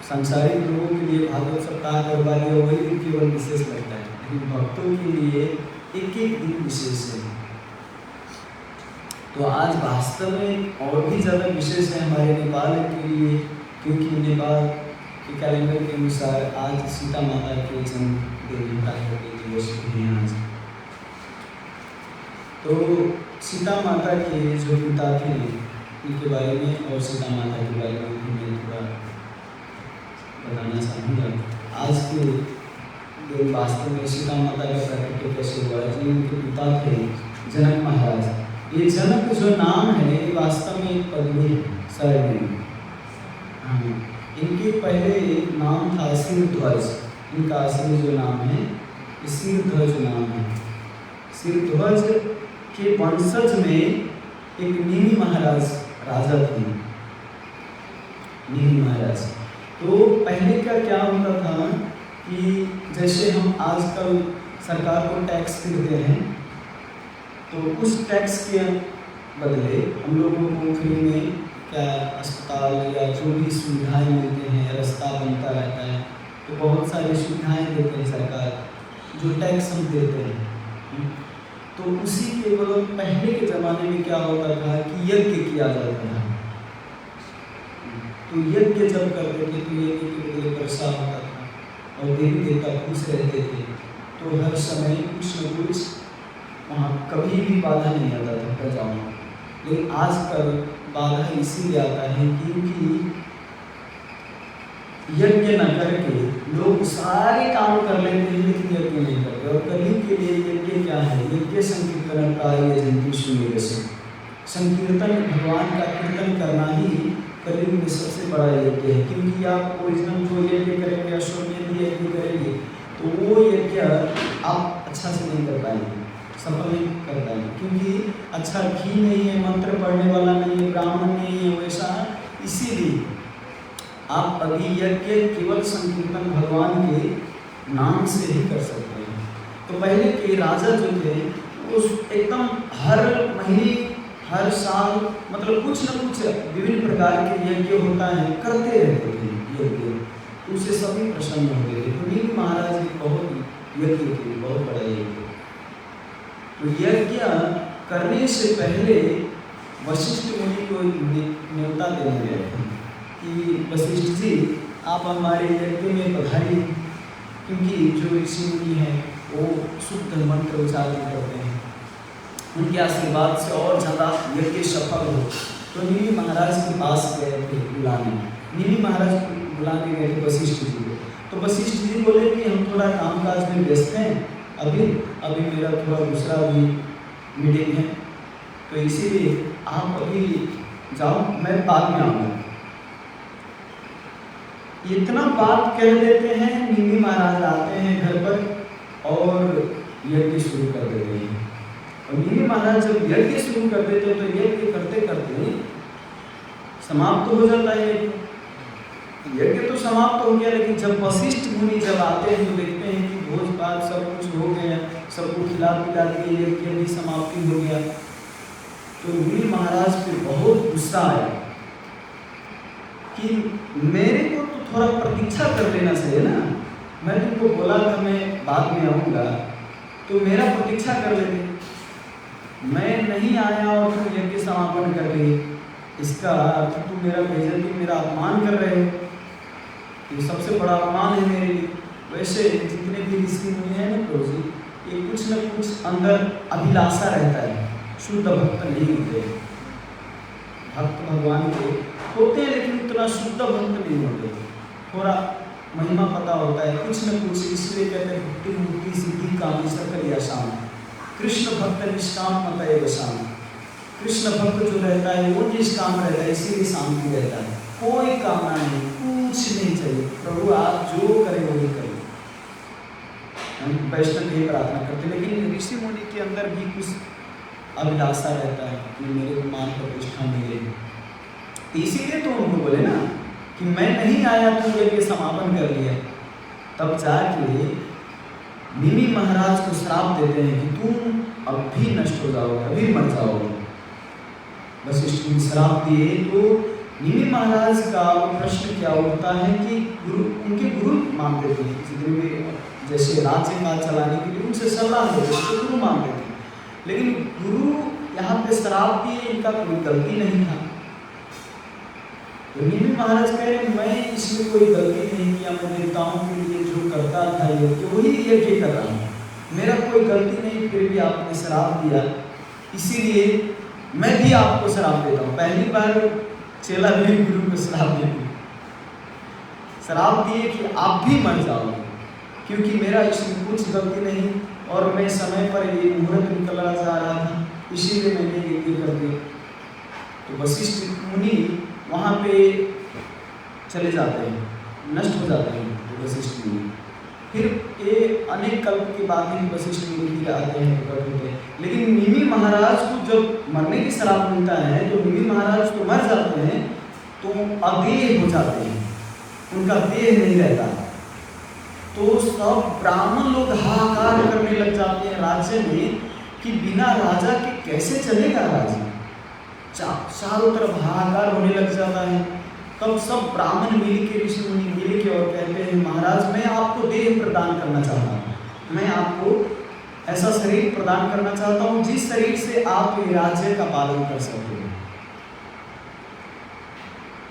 सांसारिक लोगों के लिए भागवत सप्ताह करवा लिया वही दिन केवल विशेष लगता है, लेकिन भक्तों के लिए एक एक दिन विशेष है। तो आज वास्तव में और भी ज़्यादा विशेष है हमारे नेपाल के लिए, क्योंकि नेपाल के कैलेंडर के अनुसार आज सीता माता के जन्म देवता के दिवस है आज। तो सीता माता के जो पिता थे उनके बारे में और सीता माता के बारे में मैं थोड़ा बताना चाहूँगा। आज के दिन वास्तव में सीता माता का प्राकट्य कैसे हुआ, जी उनके पिता थे जनक महाराज। ये जनक जो नाम है ये वास्तव में एक पदवी है, सरनेम। हाँ, इनके पहले नाम था सिरध्वज। इनका असली जो नाम है सिरध्वज नाम है। सिरध्वज के वंशज में एक निमि महाराज राजा थे, निमि महाराज। तो पहले का क्या होता था कि जैसे हम आजकल सरकार को टैक्स देते हैं, तो उस टैक्स के बदले हम लोगों को फ्री में क्या अस्पताल या जो भी सुविधाएं मिलते हैं, रास्ता बनता रहता है, तो बहुत सारी सुविधाएं देते हैं सरकार, जो टैक्स हम देते हैं। तो उसी के बदले पहले के ज़माने में क्या होता था कि यज्ञ किया जाता था। तो यज्ञ जब करते थे तो यज्ञ के बदले वर्षा होता था और देवी देवता खुश रहते थे। तो हर समय कुछ न कुछ वहाँ कभी भी बाधा नहीं आता था प्रजाओं में। लेकिन आजकल बाधा इसीलिए आता है क्योंकि यज्ञ न करके लोग सारे काम कर लेते हैं लेकिन यज्ञ नहीं करते। और कलयुग के लिए यज्ञ क्या है? यज्ञ संकीर्तन कार्य जंतु सुमेर से, संकीर्तन भगवान का कीर्तन करना ही कलयुग में सबसे बड़ा यज्ञ है। क्योंकि आप ओरिजिनल जो यज्ञ करेंगे, अश्वमेध यज्ञ करेंगे, तो वो यज्ञ आप अच्छा से नहीं कर पाएंगे, सफल नहीं कर पाएंगे। क्योंकि अच्छा घी नहीं है, मंत्र पढ़ने वाला नहीं है, ब्राह्मण नहीं है वैसा। इसीलिए आप अभी यज्ञ केवल संकीर्तन भगवान के नाम से ही कर सकते हैं। तो पहले के राजा जो थे उस एकदम हर महीने हर साल मतलब कुछ न कुछ विभिन्न प्रकार के यज्ञ होता है करते रहते थे यज्ञ, उससे सभी प्रसन्न होते थे। तो नील महाराज एक बहुत यज्ञ थे, बहुत बड़ा यज्ञ। तो यज्ञ करने से पहले वशिष्ठ मुनि को न्योता देने गए थे कि वशिष्ठ जी आप हमारे यज्ञ में पधारिए, क्योंकि जो ऋषि मुनि हैं वो शुद्ध मंत्र उच्चारण करते हैं, उनके आशीर्वाद से और ज़्यादा यज्ञ सफल हो। तो नीली महाराज के पास गए थे बुलाने, नीली महाराज बुलाने गए थे वशिष्ठ जी को। तो वशिष्ठ जी बोले कि हम थोड़ा कामकाज में व्यस्त हैं, अभी मेरा थोड़ा दूसरा भी मीटिंग है, तो इसीलिए आप अभी जाओ, मैं बाद में आऊँगा। इतना बात कह देते हैं, नीली महाराज आते हैं घर पर और यज्ञ शुरू कर देते हैं। और नीली महाराज जब यज्ञ शुरू कर देते हैं तो यज्ञ करते करते समाप्त हो जाता है। यज्ञ तो समाप्त हो गया, लेकिन जब वशिष्ठ मुनि जब आते हैं तो देखते हैं कि भोज भात सब कुछ हो गया, सबको खिला पिला के यज्ञ भी समाप्ति हो गया। तो मुनि महाराज पे बहुत गुस्सा आया कि मेरे को तो थोड़ा प्रतीक्षा कर लेना चाहिए ना, मैं तुमको बोला था मैं बाद में आऊँगा, तो मेरा प्रतीक्षा कर लेते, मैं नहीं आया और तुम यज्ञ समापन कर लिए, इसका अर्थ तुम मेरा बेइज्जती, मेरा अपमान कर रहे हो, ये सबसे बड़ा अपमान है मेरे लिए। वैसे जितने भी ऋषि मुनि हैं ना प्रभु जी, ये कुछ न कुछ अंदर अभिलाषा रहता है, शुद्ध भक्त नहीं होते, भक्त भगवान के होते हैं लेकिन उतना शुद्ध भक्त नहीं होते, थोड़ा महिमा पता होता है कुछ न कुछ, इसलिए कहते हैं भक्ति मुक्ति सिद्धि कामी सकल यशाम, कृष्ण भक्त निष्काम मत एवशाम। कृष्ण भक्त जो रहता है वो निष्काम रहता है, इसीलिए शांति रहता है, कोई कामना नहीं, कुछ नहीं चाहिए, प्रभु आप जो करें वही करें। हम वैष्णव यही प्रार्थना करते, लेकिन ऋषि मुनि के अंदर भी कुछ अभिलाषा रहता है कि मेरे को मान प्रतिष्ठा मिले, इसीलिए तो उनको बोले ना कि मैं नहीं आया तो यज्ञ समापन कर लिया। तब जाके निमि महाराज को श्राप देते हैं कि तुम अब भी नष्ट हो जाओगे, अभी मर जाओगे। वशिष्ठ ने श्राप दिए तो निमि महाराज का प्रश्न क्या उठता है कि गुरु, उनके गुरु मानते थे, जितने भी जैसे राज्य का चलाने के लिए उनसे सलाह लेते थे, गुरु मानते थे, लेकिन गुरु यहाँ पे श्राप दिए, इनका कोई गलती नहीं था। तो निमि महाराज कह रहे मैं इसमें कोई गलती नहीं किया, मैं देवताओं के लिए जो करता था यज्ञ वही यज्ञ कर रहा हूँ, मेरा कोई गलती नहीं, फिर भी आपने श्राप दिया, इसीलिए मैं भी आपको श्राप देता हूँ। पहली बार चेला भी गुरु को श्राप देते, श्राप दिए कि आप भी मर जाओगे, क्योंकि मेरा इसमें कुछ गलती नहीं और मैं समय पर ये मुहूर्त निकलना जा रहा था, इसीलिए मैंने यज्ञ कर दिया। तो वशिष्ठ मुनि वहाँ पे चले जाते हैं, नष्ट हो जाते हैं तो वशिष्ठ मुनि। फिर ये अनेक कल्प के बाद ही वशिष्ठ मुनि भी आते हैं, प्रकट होते हैं, लेकिन निमि महाराज को जब मरने की श्राप मिलता है तो निमि महाराज तो मर जाते हैं, तो अदेह हो जाते हैं, उनका देह नहीं रहता। तो सब ब्राह्मण लोग हाहाकार करने लग जाते हैं राज्य में कि बिना राजा के कैसे चलेगा राज्य, चारों तरफ हाहाकार होने लग जाता है। तब सब ब्राह्मण मिल के, ऋषि मुनि मिल के और कहते हैं महाराज मैं आपको देह प्रदान करना चाहता हूँ, मैं आपको ऐसा शरीर प्रदान करना चाहता हूँ जिस शरीर से आप राज्य का पालन कर सकते हो।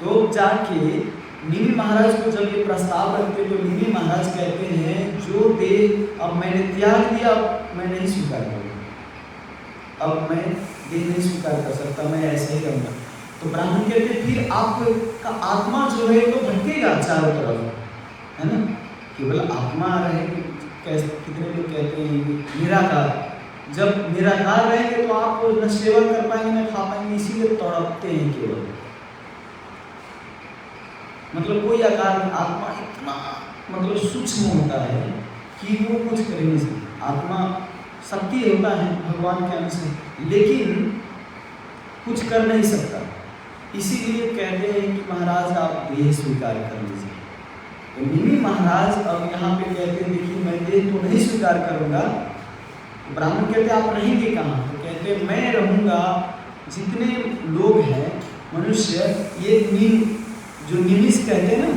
तो जाके निमि महाराज को जब ये प्रस्ताव रखते तो निमि महाराज कहते हैं जो देह अब मैंने त्याग दिया, अब मैं नहीं स्वीकार करूँगा, अब मैं देह नहीं स्वीकार कर सकता, मैं ऐसे ही रहूँगा। तो ब्राह्मण कहते फिर आपका आत्मा जो है तो भटकेगा चारों तरफ, है ना, केवल आत्मा रहेगी। कैसे कितने लोग कहते हैं निराकार, जब निराकार रहेंगे तो आप न सेवा कर पाएंगे न खा पाएंगे, इसीलिए तड़पते हैं केवल, मतलब कोई आकार, आत्मा इतना मतलब सूक्ष्म होता है कि वो कुछ कर नहीं सकता। आत्मा शक्ति होता है भगवान के अंश है, लेकिन कुछ कर नहीं सकता, इसीलिए कहते हैं कि महाराज आप देह स्वीकार कर लीजिए। तो निमि महाराज अब यहाँ पे कहते हैं देखिए मैं देह तो नहीं स्वीकार करूँगा। तो ब्राह्मण कहते आप रहेंगे कहाँ? तो कहते मैं रहूँगा, जितने लोग हैं मनुष्य, ये जो निमिष कहते हैं ना,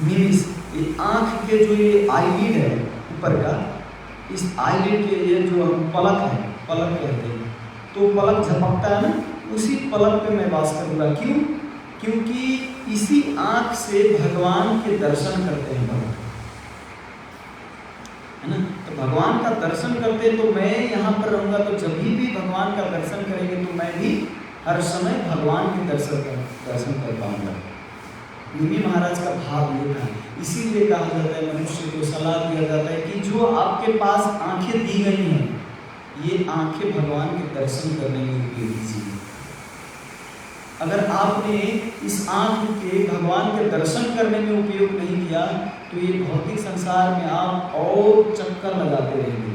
निमिष ये आँख के जो ये आईलिड है ऊपर का, इस आईलिड के ये जो पलक है, पलक कहते हैं, तो पलक झपकता है ना, उसी पलक पे मैं वास करूँगा। क्यों? क्योंकि इसी आँख से भगवान के दर्शन करते हैं भक्त, है ना। तो भगवान का दर्शन करते तो मैं यहाँ पर रहूँगा, तो जब भी भगवान का दर्शन करेंगे तो मैं भी हर समय भगवान के दर्शन कर पाऊँगा। निमि महाराज का भाव ये था, इसीलिए कहा जाता है, मनुष्य को सलाह दिया जाता है कि जो आपके पास आंखें दी गई हैं, ये आंखें भगवान के दर्शन करने में उपयोग कीजिए। अगर आपने इस आंख के भगवान के दर्शन करने में उपयोग नहीं किया तो ये भौतिक संसार में आप और चक्कर लगाते रहेंगे,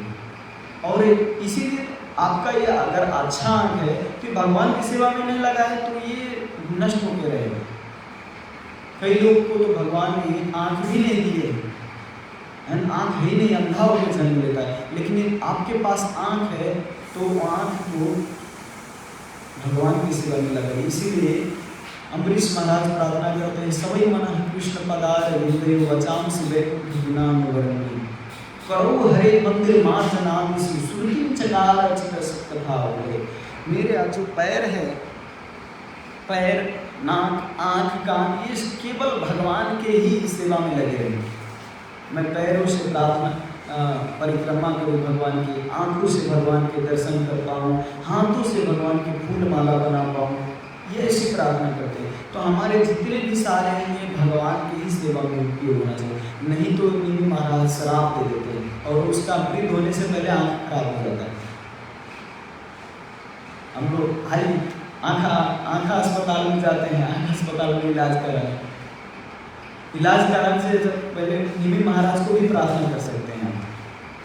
और इसीलिए आपका ये अगर अच्छा आंख है कि भगवान की सेवा में नहीं लगा है तो ये नष्ट होकर रहेगा। कई लोग को तो भगवान ने आँख भी नहीं दिए, आँख है ही नहीं, अंधा होकर जन्म लेता है। लेकिन आपके पास आँख है तो आँख को भगवान की सेवा में लगाइए। इसीलिए अम्बरीश महाराज प्रार्थना करते हैं, सवै मन कृष्ण पदार हृदय वचाम से वैकुंठ विनाम वरणी करो हरे मंदिर मार्ग नाम सुरती चकार कथा हो। मेरे जो पैर है, पैर, नाक, आँख, कान, ये केवल भगवान के ही सेवा में लगे हैं। मैं पैरों से प्रार्थना परिक्रमा करूँ भगवान की, आँखों से भगवान के दर्शन कर पाऊँ, हाथों से भगवान की फूल माला बना पाऊँ, ये ऐसी प्रार्थना करते हैं। तो हमारे जितने भी सारे हैं ये भगवान की ही सेवा में उपयोग होना चाहिए। नहीं तो निमि महाराज शराब दे देते हैं और उसका मृत होने से पहले आँख खराब हो जाता है। हम लोग आँखा अस्पताल में जाते हैं, आँख अस्पताल में इलाज कराने, इलाज कराने से जब पहले निमि महाराज को भी प्रार्थना कर सकते हैं,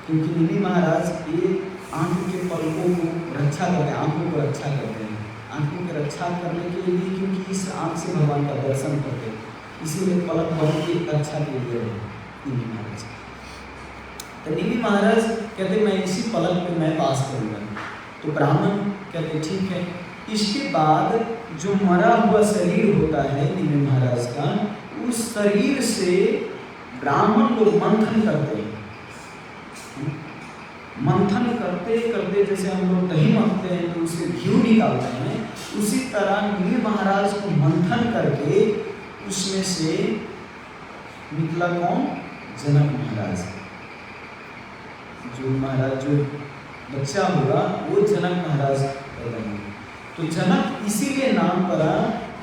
क्योंकि निमि महाराज ये आँख के पलकों को रक्षा करते हैं, आँखों को रक्षा करते हैं, आँखों की रक्षा करने के लिए, क्योंकि इस आँख से भगवान का दर्शन करते हैं, इसीलिए पलक बन की रक्षा के लिए निमि महाराज। तो निमि महाराज कहते मैं इसी पलक पे मैं वास करूँगा। तो ब्राह्मण कहते ठीक है। इसके बाद जो मरा हुआ शरीर होता है निमि महाराज का, उस शरीर से ब्राह्मण लोग मंथन करते हैं। मंथन करते करते जैसे हम लोग दही मथते हैं तो उससे घी निकालते हैं, उसी तरह निमि महाराज को मंथन करके उसमें से निकला कौन? जनक महाराज। जो महाराज जो बच्चा होगा वो जनक महाराज पैदा होंगे। तो जनक इसीलिए नाम पड़ा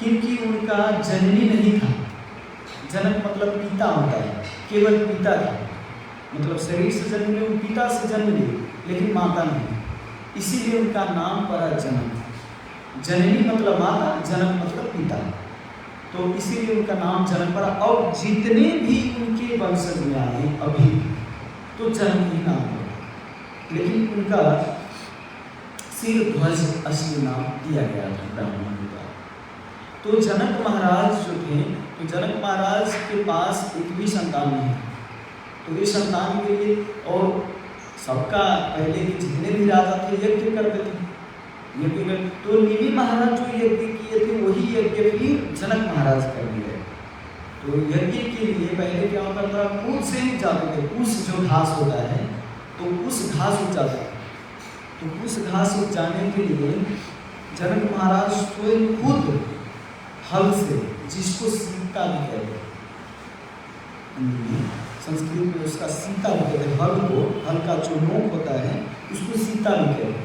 क्योंकि उनका जननी नहीं था। जनक मतलब पिता होता है, केवल पिता था, मतलब शरीर से जन्म लिए, पिता से जन्म लिए, लेकिन माता नहीं, इसीलिए उनका नाम पड़ा जनक। जननी मतलब माता, जनक मतलब पिता, तो इसीलिए उनका नाम जनक पड़ा। और जितने भी उनके वंशज में आए अभी तो जनक ही नाम पड़ा, लेकिन उनका सिर ध्वज असली नाम दिया गया था ब्राह्मण के द्वारा। तो जनक महाराज जो थे, तो जनक महाराज के पास एक भी संतान नहीं, तो ये संतान के लिए, और सबका पहले के जितने भी राजा थे यज्ञ करते थे, यज्ञ कर, तो निमि महाराज जो यज्ञ किए थे वही यज्ञ फिर जनक महाराज कर दिए। तो यज्ञ के लिए पहले क्या होता था, कूद से ही जाते थे, कुश जो घास होता है तो उस घास उग जाते थे। तो उस घास उग जाने के लिए जनक महाराज स्वयं खुद हल से, जिसको सीता भी कहते हैं, संस्कृत में उसका सीता भी कहते हैं, हल को, हल का जो नोक होता है उसको सीता भी कहते हैं।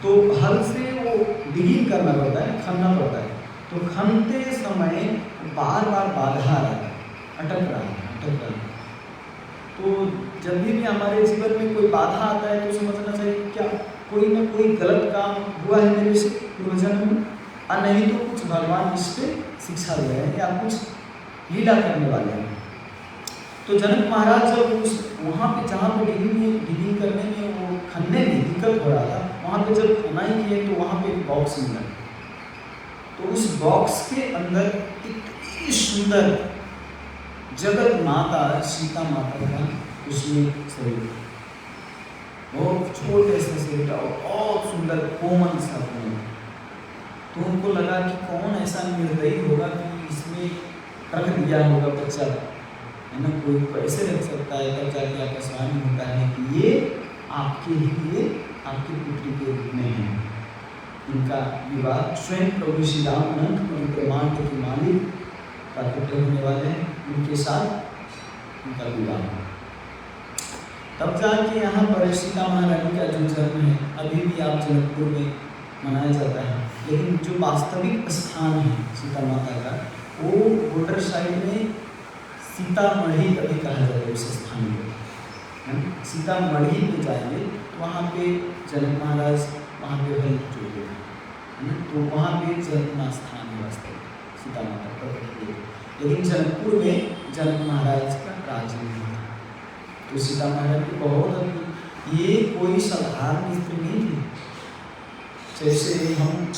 तो हल से वो डिगिंग करना पड़ता है, खनना पड़ता है। तो खनते समय बार बार बाधा आ रहा है, अटक रहा है। तो जब भी हमारे जीवन में कोई बाधा आता है तो समझना चाहिए क्या कोई ना कोई गलत काम हुआ है मेरे से पूर्वजन्म में, और नहीं तो कुछ भगवान इस पर शिक्षा दे रहे हैं या कुछ लीला करने वाले हैं। तो जनक महाराज जब उस वहाँ पे जहाँ पे डिगिंग करने में, वो खनने में दिक्कत हो रहा था, वहाँ पे जब खनाई किए तो वहाँ पे एक बॉक्स मिला। तो उस बॉक्स के अंदर इतनी सुंदर जगत माता सीता माता का उसमें शरीर, बहुत छोटे से शरीर था और बहुत सुंदर कोमल सा कोमल। तो उनको लगा कि कौन ऐसा निर्दयी होगा कि इसमें रख दिया होगा बच्चा, है ना, कोई कैसे रख सकता है। तब जाके आपका स्वामी होता है कि ये आपके लिए, आपकी पुत्री के रूप में है। इनका विवाह स्वयं प्रभु श्री राम अनंत ब्रह्मांड के मालिक प्राकट होने वाले हैं, उनके साथ उनका विवाह। तब जाके यहाँ पर सीता महारानी का जो जन्म है अभी भी आप जनकपुर में मनाया जाता है, लेकिन जो वास्तविक स्थान है सीता माता का वो बॉर्डर साइड में सीतामढ़ी कभी कहा जाता है उस स्थान को। सीतामढ़ी में जाएंगे तो वहाँ पे जनक महाराज वहाँ पे हल चुके हैं, तो वहाँ पे जनक स्थान है वास्तविक सीता माता का। लेकिन जनकपुर में जनक महाराज का राज्य नहीं था। तो सीता महाराज की बहुत, ये कोई साधारण स्त्री नहीं थी। जैसे हम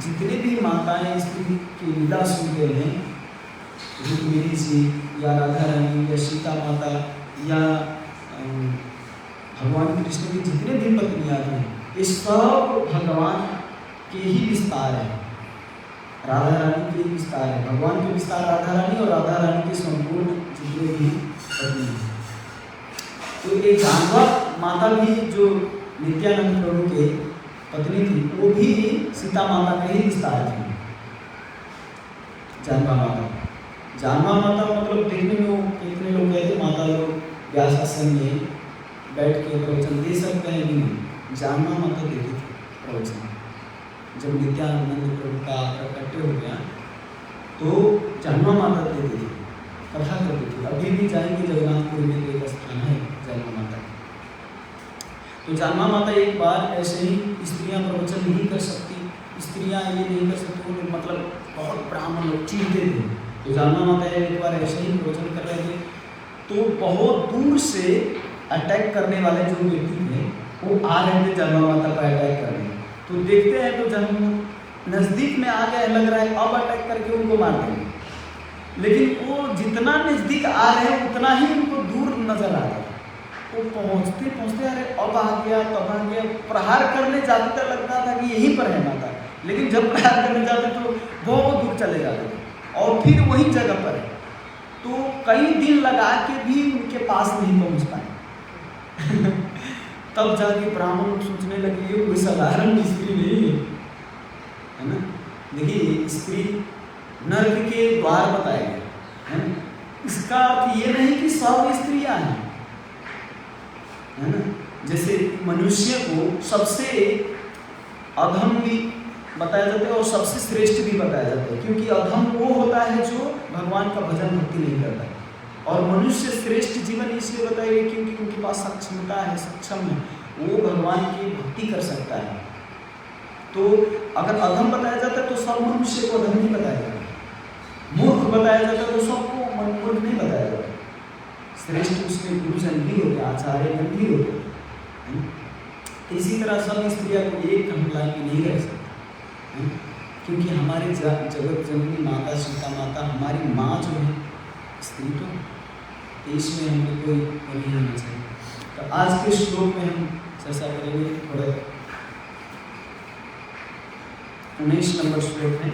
जितने भी माताएं स्त्री की लीला सुनते हैं रुक्मिणी जी या राधा रानी या सीता माता या भगवान कृष्ण की जितने भी पत्नियां हैं, ये सब भगवान के ही विस्तार है, राधा रानी के ही विस्तार है। भगवान के विस्तार राधा रानी और राधा रानी के संपूर्ण जितने भी पत्नी हैं। तो एक जानवर माता भी जो नित्यानंद प्रभु के पत्नी थी, वो भी सीता माता का ही विस्तार थी। जानवा माता मतलब देखने में वो कितने लोग कहते माता लोग व्यास आसन में बैठ के प्रवचन दे सकते हैं, नहीं, जानवा माता देती थी प्रवचन। जब नित्यानंद प्रभु का प्रकट हो गया तो जानवा माता देती थी, कथा करती थी। अभी भी जाएंगे जगन्नाथपुरी में तो एक स्थान है जानवा माता। तो जानवा माता एक बार ऐसे ही स्त्रियां प्रवचन नहीं कर सकती, स्त्रियां ये नहीं कर सकती, मतलब बहुत ब्राह्मण लोग चीखते थे। तो जानवा माता एक बार ऐसे ही प्रवचन कर रहे थे, तो बहुत दूर से अटैक करने वाले जो व्यक्ति थे वो आ रहे थे जानवा माता पर अटैक करने। तो देखते हैं तो जब नज़दीक में आ गए, लग रहा है अब अटैक करके उनको मार देंगे, लेकिन वो जितना नज़दीक आ रहे हैं उतना ही उनको दूर नजर आ रहा है। वो पहुँचते पहुँचते अरे अब आ गया तब आ गया, प्रहार करने जाते तो लगता था कि यहीं पर है माता, लेकिन जब प्रहार करने जाते तो बहुत दूर चले जाते थे और फिर वही जगह पर है। तो कई दिन लगा के भी उनके पास नहीं पहुँच पाए। तब जाके ब्राह्मण लोग सोचने लगे ये कोई साधारण स्त्री नहीं है ना। देखिए स्त्री नर्क के द्वार बताए गए है ना, इसका अर्थ ये नहीं कि सब स्त्रियां हैं, है ना। जैसे मनुष्य को सबसे अधम भी बताया जाता है और सबसे श्रेष्ठ भी बताया जाता है, क्योंकि अधम वो होता है जो भगवान का भजन भक्ति नहीं करता है, और मनुष्य श्रेष्ठ जीवन इसलिए बताया गया क्योंकि उनके पास सक्षमता है, सक्षम है, वो भगवान की भक्ति कर सकता है। तो अगर अधम बताया जाता है तो सब मनुष्य को अधम नहीं बताया जाता, मूर्ख बताया जाता है तो सबको मूर्ख नहीं बताया जाता। श्रेष्ठ उसमें गुरुजन भी होते, आचार्य भी होते। इसी तरह सब स्त्रियां को एक कहलाए कि नहीं रह सकती, क्योंकि हमारे जगत जननी माता सीता माता हमारी माँ जो है स्त्री, तो इसमें हमें कोई नहीं होना चाहिए। तो आज के श्लोक में हम चर्चा करेंगे थोड़ा 19 नंबर श्लोक है।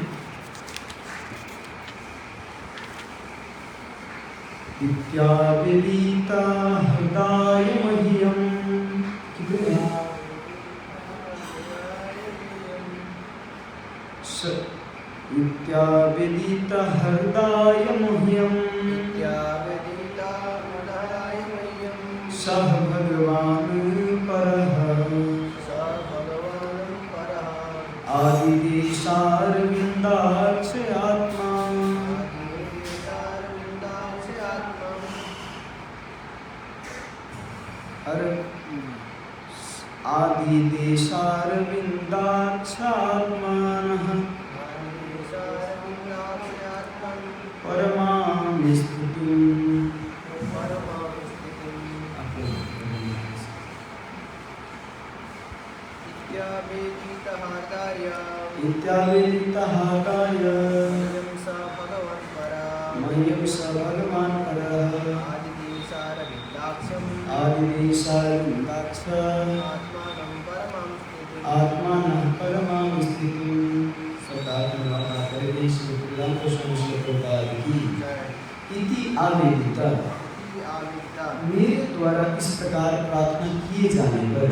इत्याविदिता हृदय मह्यम, कितने इत्याविदिता हृदय मह्यम सह भगवान परः आदिदेशारविन्दाक्ष आत्मा आदिदेशारविन्दाक्ष आत्मानः परमां स्थितिम्। इत्यावेदितः कार्य मह्यं स भगवान् परः आदिदेशारविन्दाक्ष आत्मानं परमां स्थितिं। इति आवेदिता, मेरे द्वारा इस प्रकार प्रार्थना किए जाने पर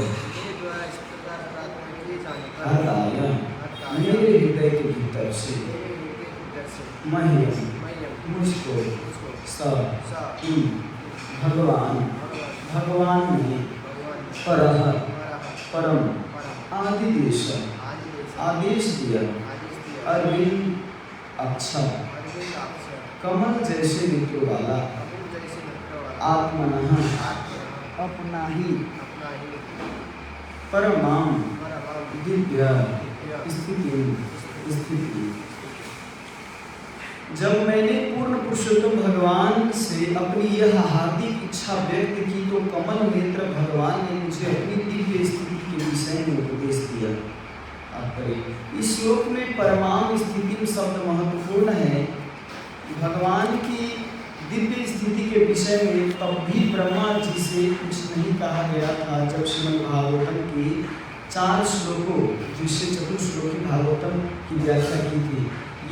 मेरे हृदय के भीतर से मुझको भगवान ने परम आदेश दिया। अरविंद अक्षर कमल जैसे नेत्रों वाला आत्मनः अपना ही परमां दिव्य स्थिति। जब मैंने पूर्ण पुरुषोत्तम भगवान से अपनी यह हार्दिक इच्छा व्यक्त की तो कमल नेत्र भगवान ने मुझे अपनी दिव्य स्थिति के विषय में उपदेश दिया। इस श्लोक में परमाम स्थिति शब्द महत्वपूर्ण है। भगवान की दिव्य स्थिति के विषय में तब भी ब्रह्मा जी से कुछ नहीं कहा गया था जब श्रीमद् भागवतम की 4 श्लोकों जिससे चतुश्लोकी भागवतम की व्याख्या की थी।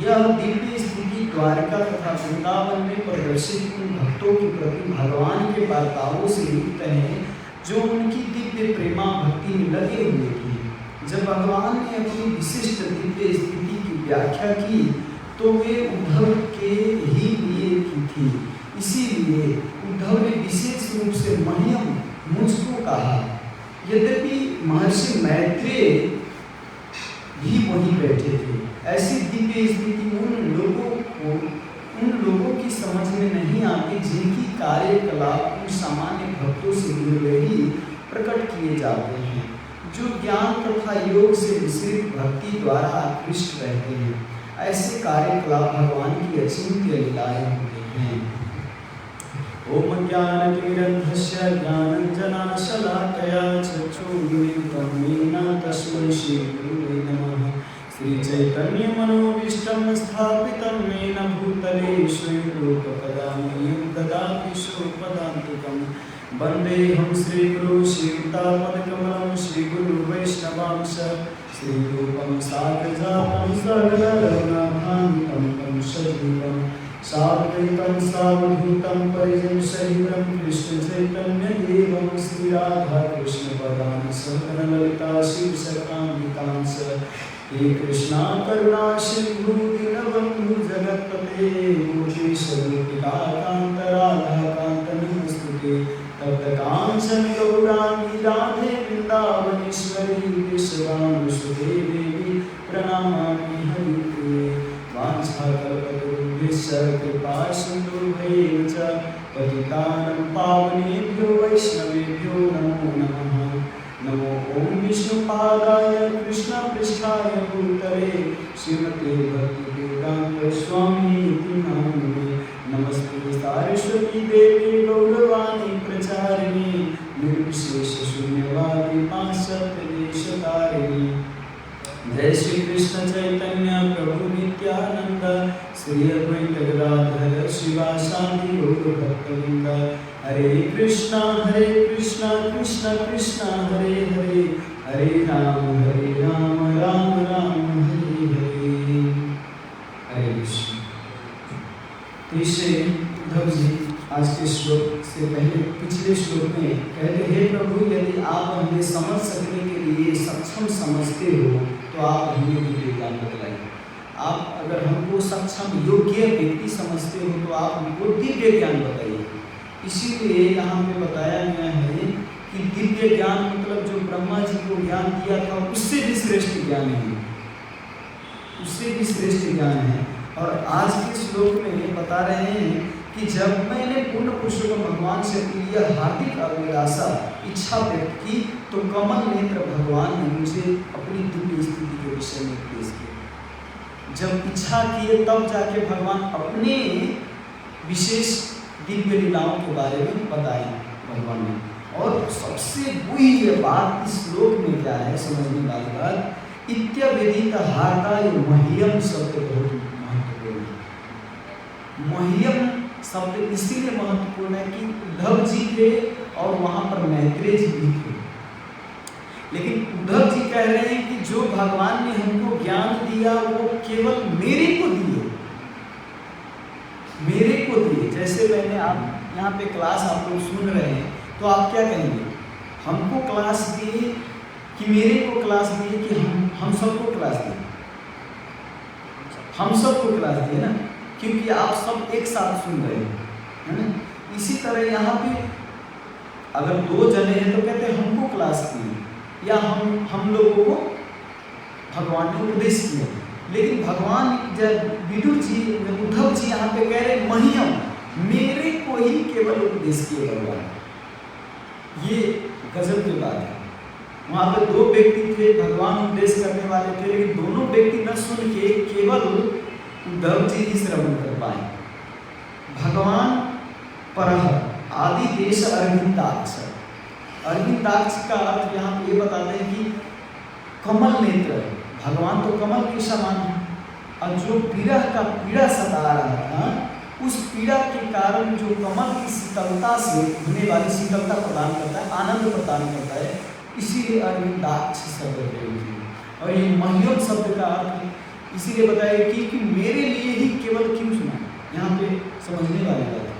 यह दिव्य स्थिति द्वारका तथा वृंदावन में प्रदर्शित उन भक्तों के प्रति भगवान के वार्ताओं से युक्त है जो उनकी दिव्य प्रेमा भक्ति में लगे हुए थे। जब भगवान ने अपनी विशिष्ट दिव्य स्थिति की व्याख्या की तो वे उद्धव के ही लिए की थी। इसीलिए उद्धव ने विशेष रूप से मह्यम मुझको कहा। यद्यपि महर्षि मैत्रेय भी वहीं बैठे थे। ऐसी दिव्य स्थिति उन लोगों की समझ में नहीं आती जिनकी कार्यकलाप उन सामान्य भक्तों से जुड़े ही प्रकट किए जाते हैं, जो ज्ञान तथा योग से विस्तृत भक्ति द्वारा आकृष्ट रहते हैं। ऐसे कार्यकलाप भगवान की अचिंत्य लीलाएं होते हैं। ओम ज्ञानतिमिरन्धस्य ज्ञानाञ्जनशलाकया चक्षुरुन्मीलितं येन तस्मै श्रीगुरुवे नमः। श्रीचैतन्यमनोभीष्टं स्थापितं येन भूतले श्रीरूपकदामह्यं ददाति स्वपदान्तिकं। वन्देऽहं श्रीगुरुं श्रीयुतापदकमलं श्रीगुरुवैष्णवांश श्रीरूपं साग्रजातं सर्वरत्नभान्वितं तं सजीवं साद्वैतं सावधूतं परिजनसहितं कृष्णचैतन्यदेवं श्रीराधाकृष्णपदां सहगणललिता श्रीसकान्वितांश। हे कृष्णा करुणा सिन्धु दीनबन्धु जगत्पते गोपीशगोपिकान्त राधाकान्त नमस्तुते। तप्तकाञ्चन गौराङ्गी राधे वृन्दावनेश्वरी विश्वानुसुते देवी प्रणमामि हरिप्रिये। वाञ्छाकल्पतरुभ्यश्च कृपासिन्धुभ्यैव च पतितानां पावनेभ्यो वैष्णवेभ्यो नमो नमः। नमो ओम विष्णुपादाय कृष्णपृष्ठाय भूतले श्रीमते भक्तिवेदान्त स्वामिनिति नामिने। नमस्ते सारस्वती देवी गौरवाणी प्रचारिणी निर्विशेष शून्यवादी पाश्चात्यदेशतारिणी। जय श्री कृष्ण चैतन्य प्रभु नित्यानंद श्री अद्वैत गदाधर शिवासादि गौर भक्तवृंद। हरे कृष्णा कृष्ण कृष्ण हरे हरे, हरे राम राम राम हरे हरे। हरे कृष्ण। तीसरे उद्धव जी आज के श्लोक से पहले पिछले श्लोक में कहते, हे प्रभु यदि आप हमें समझ सकने के लिए सक्षम समझते हो तो आप हमें दिव्य ज्ञान बतलाइए। आप अगर हमको सक्षम योग्य व्यक्ति समझते हो तो आप हमको दिव्य ज्ञान बताइए। इसीलिए यहाँ पे बताया गया है कि दिव्य ज्ञान मतलब जो ब्रह्मा जी को ज्ञान दिया था उससे भी श्रेष्ठ ज्ञान है, उससे भी श्रेष्ठ ज्ञान है। और आज के श्लोक में बता रहे हैं कि जब मैंने पूर्ण पुरुषोत्तम भगवान से अपनी यह हार्दिक अभिलाषा इच्छा व्यक्त की तो कमल नेत्र भगवान ने मुझे अपनी दिव्य स्थिति के विषय में उपदेश किया। जब इच्छा किए तब जाके भगवान अपने विशेष दिव्य लीलाओं के बारे में बताए भगवान ने। और सबसे बुरी बात इस श्लोक में क्या है समझने वाली बात, इत्यवेदित हार्दाय मह्यम शब्द बहुत महत्वपूर्ण है। मह्यम शब्द इसीलिए महत्वपूर्ण है कि उद्धव जी थे और वहां पर मैत्रेय जी भी थे। लेकिन उद्धव जी कह रहे हैं कि जो भगवान ने हमको ज्ञान दिया वो केवल मेरे को दिए, मेरे को दिए। जैसे मैंने आप यहाँ पे क्लास आप लोग सुन रहे हैं तो आप क्या कहेंगे, हमको क्लास दिए कि मेरे को क्लास दिए कि हम सबको क्लास दिए? हम सबको क्लास दिए ना, क्योंकि आप सब एक साथ सुन रहे हैं, है ना। इसी तरह यहाँ पे अगर 2 जने हैं तो कहते हैं हमको क्लास दी या हम लोगों को भगवान ने उपदेश किया। लेकिन भगवान जब विदुर जी उद्धव जी यहाँ पे कह रहे मह्यम, मेरे को ही केवल उपदेश किए भगवान। ये गजब की बात है। वहाँ पे 2 व्यक्ति थे, भगवान उपदेश करने वाले थे, लेकिन दोनों व्यक्ति न सुन के केवल उद्धव जी ही श्रवण कर पाए। भगवान परह आदि देश अर्घिताक्ष, अर्घिताक्ष का अर्थ यहाँ पे ये बताते हैं कि कमल नेत्र, भगवान तो कमल के समान है। और जो विरह का पीड़ा सता रहा था उस पीड़ा के कारण जो कमल की शीतलता से होने वाली शीतलता प्रदान करता है, आनंद प्रदान करता है, इसीलिए अरविंदाक्ष शब्द प्रयोग किया। और ये मह्यम शब्द का अर्थ इसीलिए बताया कि मेरे लिए ही केवल क्यों सुना, यहाँ पे समझने वाली बात है।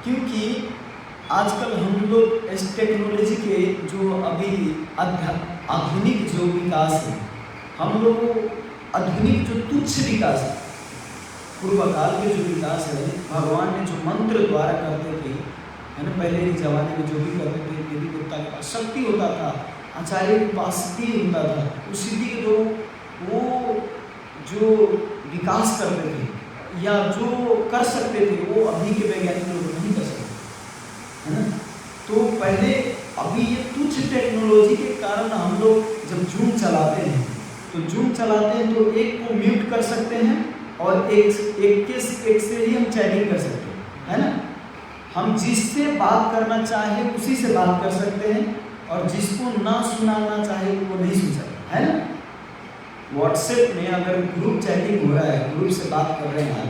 क्योंकि आजकल हम लोग इस टेक्नोलॉजी के जो अभी आधुनिक जो विकास है, हम लोग आधुनिक जो तुच्छ विकास है, पूर्व काल के जो विकास है, भगवान ने जो मंत्र द्वारा करते थे, है ना, पहले के जमाने में जो भी करते थे, देवी देवता के पास शक्ति होता था, आचार्य के पास सिद्धि होता था, उस सिद्धि के जो वो जो विकास करते थे या जो कर सकते थे, वो अभी के वैज्ञानिक लोग नहीं कर सकते, है ना। तो पहले अभी ये तुच्छ टेक्नोलॉजी के कारण हम लोग जब जूम चलाते हैं तो एक को म्यूट कर सकते हैं और एक से ही हम चैटिंग कर सकते हैं, है ना। हम जिससे बात करना चाहे उसी से बात कर सकते हैं और जिसको ना सुनाना चाहे वो नहीं सुन सकता, है ना। व्हाट्सएप में अगर ग्रुप चैटिंग हो रहा है, ग्रुप से बात कर रहे हैं,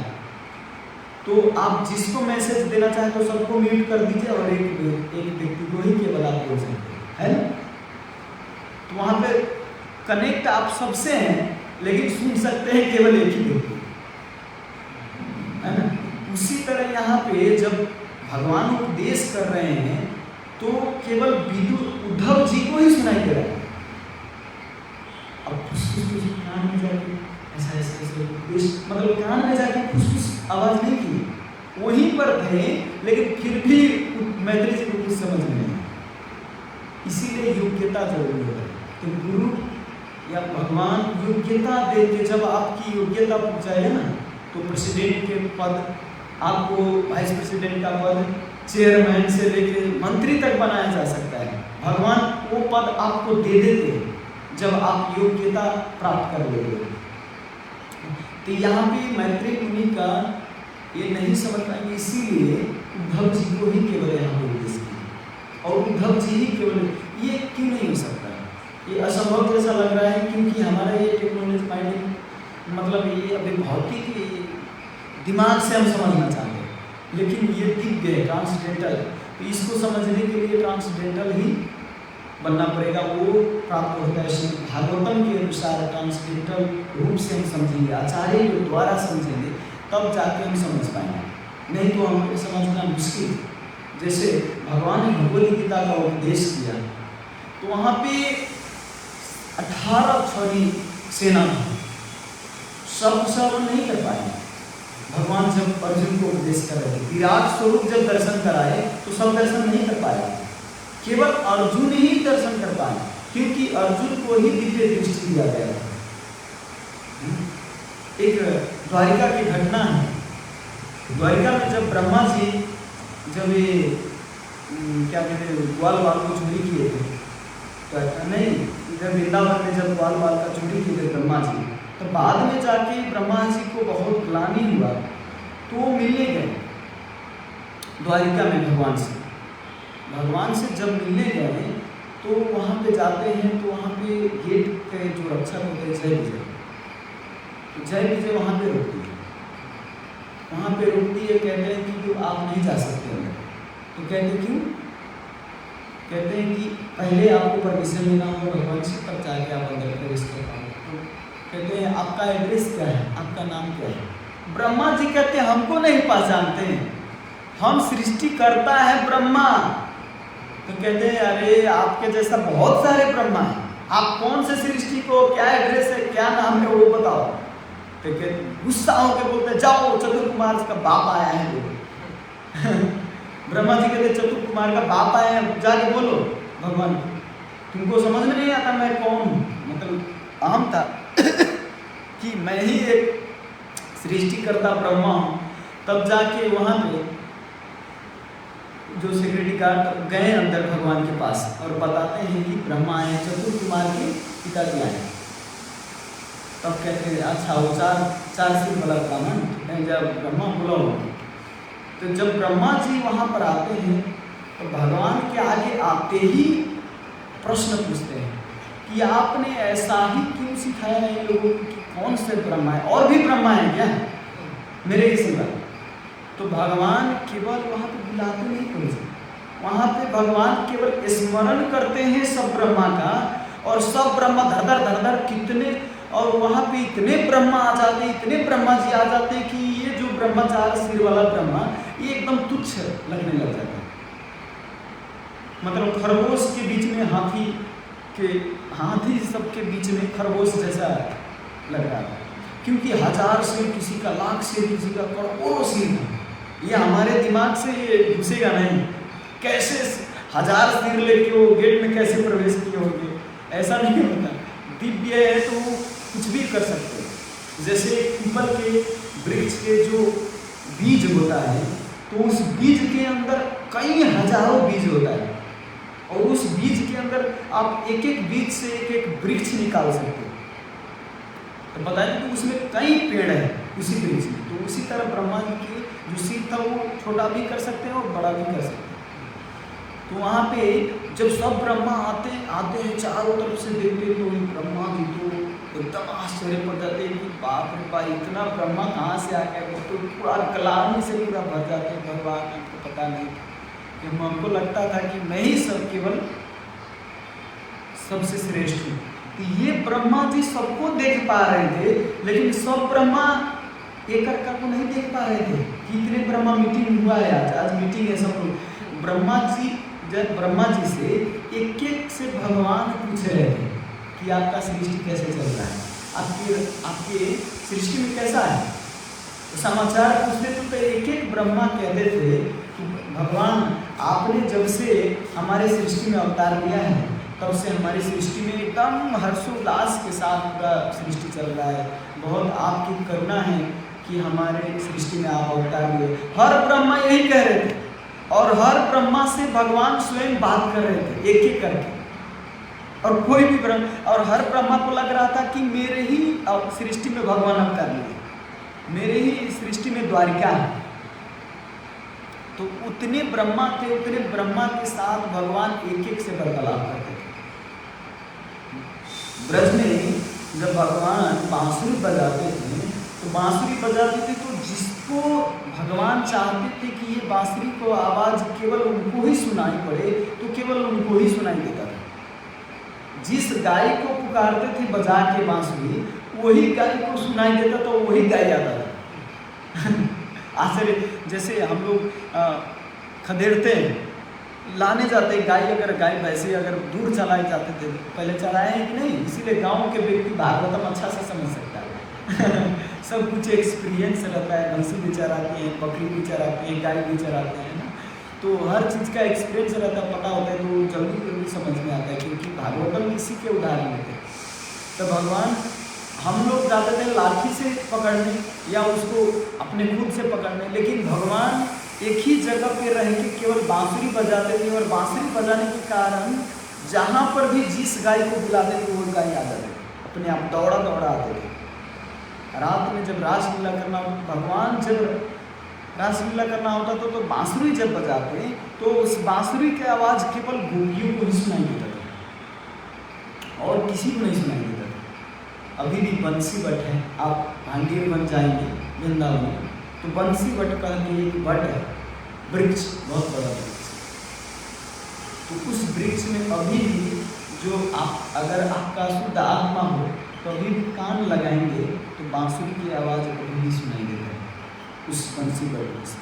तो आप जिसको मैसेज देना चाहे तो सबको म्यूट कर दीजिए और एक व्यक्ति को ही केवल आप बोल सकते हैं, है ना। तो वहाँ पे कनेक्ट आप सबसे हैं, लेकिन सुन सकते हैं केवल एक ही व्यक्ति, है ना। उसी तरह यहाँ पे जब भगवान उपदेश कर रहे हैं तो केवल उद्धव जी को ही सुनाई दे रहा है। अब फुसफुस कान में जाके ऐसा मतलब कान में जाके फुसफुस आवाज नहीं की, वहीं पर थे, लेकिन फिर भी मैत्री जी को कुछ समझ नहीं आया। इसीलिए योग्यता जरूरी है। तो गुरु या भगवान योग्यता दे के, जब आपकी योग्यता पहुँच जाएगा ना, तो प्रेसिडेंट के पद, आपको वाइस प्रेसिडेंट का पद, चेयरमैन से लेके मंत्री तक बनाया जा सकता है। भगवान वो पद आपको दे देते हैं जब आप योग्यता प्राप्त कर लेते। तो यहाँ पे मैत्री मुनि का ये नहीं समझ पाएंगे, इसीलिए उद्धव जी को ही केवल यहाँ पे उपदेश किया। और उद्धव जी ही केवल, ये क्यों नहीं हो सकता है, ये असंभव जैसा लग रहा है, क्योंकि हमारा ये टेक्नोलॉजी माइंडिंग, मतलब ये अभी भौतिक दिमाग से हम समझना चाहते हैं, लेकिन ये दिव्य है, ट्रांसडेंटल। तो इसको समझने के लिए ट्रांसडेंटल ही बनना पड़ेगा, वो प्राप्त होता है। भागवतम के अनुसार ट्रांसडेंटल रूप से हम समझेंगे, आचार्य के द्वारा समझेंगे, तब जाके हम समझ पाएंगे, नहीं तो हमें समझना मुश्किल। जैसे भगवान ने भगवद गीता का उपदेश किया, तो वहाँ पे 18 क्षौरी सेना सब नहीं कर पाए। भगवान जब अर्जुन को उपदेश कर रहे थे, विराट स्वरूप जब दर्शन कराए तो सब दर्शन नहीं कर पाए, केवल अर्जुन ही दर्शन कर पाए, क्योंकि अर्जुन को ही दिव्य दृष्टि दिया गया था। एक द्वारिका की घटना है, द्वारिका में जब ब्रह्मा जी जब ये क्या कहते हैं ग्वाल बाल को चोरी किए थे, तो नहीं, इधर वृंदावन में जब ग्वाल बाल का चोरी किए थे ब्रह्मा जी, तो बाद में जाके ब्रह्मा जी को बहुत ग्लानि हुआ, तो वो मिलने गए द्वारिका में भगवान से जब मिलने गए, तो वहाँ पे जाते हैं, तो वहाँ पे गेट के जो रक्षक होते हैं जय विजय वहाँ पे रोकती है, कहते हैं कि आप नहीं जा सकते अंदर। तो कहते क्यों? कहते हैं कि पहले आपको परमिशन लेना होगा भगवान से, तब जाके आप अंदर प्रवेश कर पाओगे। कहते हैं आपका एड्रेस क्या है, आपका नाम क्या है? ब्रह्मा जी कहते हैं हमको नहीं पहचानते हैं, हम सृष्टि करता है ब्रह्मा। तो कहते हैं अरे आपके जैसा बहुत सारे ब्रह्मा हैं, आप कौन से सृष्टि को, क्या एड्रेस है, क्या नाम है वो बताओ। तो कहते गुस्सा होकर बोलते जाओ चतुर कुमार का बाप आया है वो। ब्रह्मा जी कहते चतुर कुमार का बाप आया है, जाके बोलो भगवान तुमको समझ में नहीं आता मैं कौन हूँ, मतलब आम था कि मैं ही एक सृष्टिकर्ता ब्रह्मा हूँ। तब जाके वहाँ पे जो सिक्योरिटी गार्ड गए अंदर भगवान के पास और बताते हैं कि ब्रह्मा आए, चतुर कुमार के पिता जी आए। तब कहते हैं अच्छा वो चार सिर वाला ब्राह्मण जब ब्रह्मा बोला हो, तो जब ब्रह्मा जी वहाँ पर आते हैं तो भगवान के आगे आते ही प्रश्न पूछते हैं कि आपने ऐसा ही क्यों सिखाया है लोगों को कि कौन से ब्रह्मा है, और भी ब्रह्मा है क्या? मेरे ही सेवा। तो भगवान केवल वहाँ पे बुलाते नहीं कोई, वहाँ पे भगवान केवल स्मरण करते हैं सब ब्रह्मा का, और सब ब्रह्मा धर धर कितने, और वहाँ पे इतने ब्रह्मा आ जाते, इतने ब्रह्मा जी आ जाते कि ये जो ब्रह्मा 4 सिर वाला ब्रह्मा ये एकदम तुच्छ लगने लग जाता है। मतलब खरगोश के बीच में हाथी सबके बीच में खरगोश जैसा लग रहा है, क्योंकि 1000 सिर किसी का, लाख सिर किसी का, करोड़ों सिर है। ये हमारे दिमाग से ये घुसेगा नहीं, कैसे 1000 सिर लेके वो गेट में कैसे प्रवेश किए होंगे, ऐसा नहीं होता। दिव्य है तो कुछ भी कर सकते हैं। जैसे पीपल के वृक्ष के जो बीज होता है, तो उस बीज के अंदर कई हजारों बीज होता है, और उस बीज के अंदर आप एक एक बीज से एक एक वृक्ष निकाल सकते हो। तो बताइए कि उसमें कई पेड़ हैं उसी वृक्ष में। तो उसी तरह ब्रह्मा जी के जो सिर था वो छोटा भी कर सकते हैं और बड़ा भी कर सकते हैं। तो वहाँ पे जब सब ब्रह्मा आते हैं चारों तरफ से देखते, तो ब्रह्मा जी तो एकदम आश्चर्य पड़ जाते हैं कि बाप रे बाप, इतना ब्रह्मा कहाँ से आ गया। तो पूरा ग्लानि से पूरा भर जाते हैं, भगवान हमको पता नहीं कि हमको लगता था कि मैं ही सब केवल सबसे श्रेष्ठ हूँ। तो ये ब्रह्मा जी सबको देख पा रहे थे, लेकिन सब ब्रह्मा एक को नहीं देख पा रहे थे कि इतने ब्रह्मा मीटिंग हुआ है। आज मीटिंग है सब लोग। ब्रह्मा जी से एक एक से भगवान पूछ रहे थे कि आपका सृष्टि कैसे चल रहा है, आपके सृष्टि में कैसा है। तो समाचार पूछते तो एक एक ब्रह्मा कहते थे कि भगवान आपने जब से हमारे सृष्टि में अवतार लिया है, तब से हमारी सृष्टि में एकदम हर्षोल्लास के साथ पूरा सृष्टि चल रहा है। बहुत आपकी करुणा है कि हमारे सृष्टि में आप अवतार लिए। हर ब्रह्मा यही कह रहे थे, और हर ब्रह्मा से भगवान स्वयं बात कर रहे थे एक एक करके। और कोई भी और हर ब्रह्मा को लग रहा था कि मेरे ही सृष्टि में भगवान अवतार लिए, मेरे ही सृष्टि में द्वारिका है। तो उतने ब्रह्मा थे, उतने ब्रह्मा के साथ भगवान एक एक से वार्तालाप करते थे। ब्रज में जब भगवान बांसुरी बजाते थे, तो बांसुरी बजाते थे तो जिसको भगवान चाहते थे कि ये बांसुरी को आवाज़ केवल उनको ही सुनाई पड़े, तो केवल उनको ही सुनाई देता था। जिस गाय को पुकारते थे बजा के बांसुरी, वही गाय को सुनाई देता, तो वही गाय आता था। आश्चर्य। जैसे हम लोग खदेड़ते हैं, लाने जाते हैं गाय, अगर गाय वैसे अगर दूर चलाए जाते थे, पहले चलाए हैं कि नहीं, इसीलिए गाँव के व्यक्ति भागवतम अच्छा से समझ सकता है। सब कुछ एक्सपीरियंस रहता है, भैंसी भी चराते हैं, बकरी भी चराते हैं, गाय भी चराते हैं ना, तो हर चीज़ का एक्सपीरियंस रहता है, पता होता है, तो जल्दी समझ में आता है, क्योंकि भागवतम इसी के उदाहरण होते हैं। तो भगवान, हम लोग जाते थे लाठी से पकड़ने या उसको अपने खुद से पकड़ने, लेकिन भगवान एक ही जगह पे रह के केवल बांसुरी बजाते थे, और बांसुरी बजाने के कारण जहाँ पर भी जिस गाय को बुलाते थे वो गाय आ जाते थे, अपने आप दौड़ा दौड़ा आते थे। रात में जब रासलीला करना, भगवान जब रासलीला करना होता तो बांसुरी जब बजाते तो उस बांसुरी की आवाज़ केवल गोपियों को ही सुनाई देता था, और किसी को नहीं सुनाई देता था। अभी भी बंसी बट है, आप भांडीर बन जाएंगे वृंदावन में, तो बंसी बट का एक बट है, वृक्ष, बहुत बड़ा वृक्ष। तो उस वृक्ष में अभी भी जो आप, अगर आपका शुद्ध आत्मा हो तो अभी भी कान लगाएंगे तो बांसुरी की आवाज़ अभी भी सुनाई देता है उस बंसी बट से।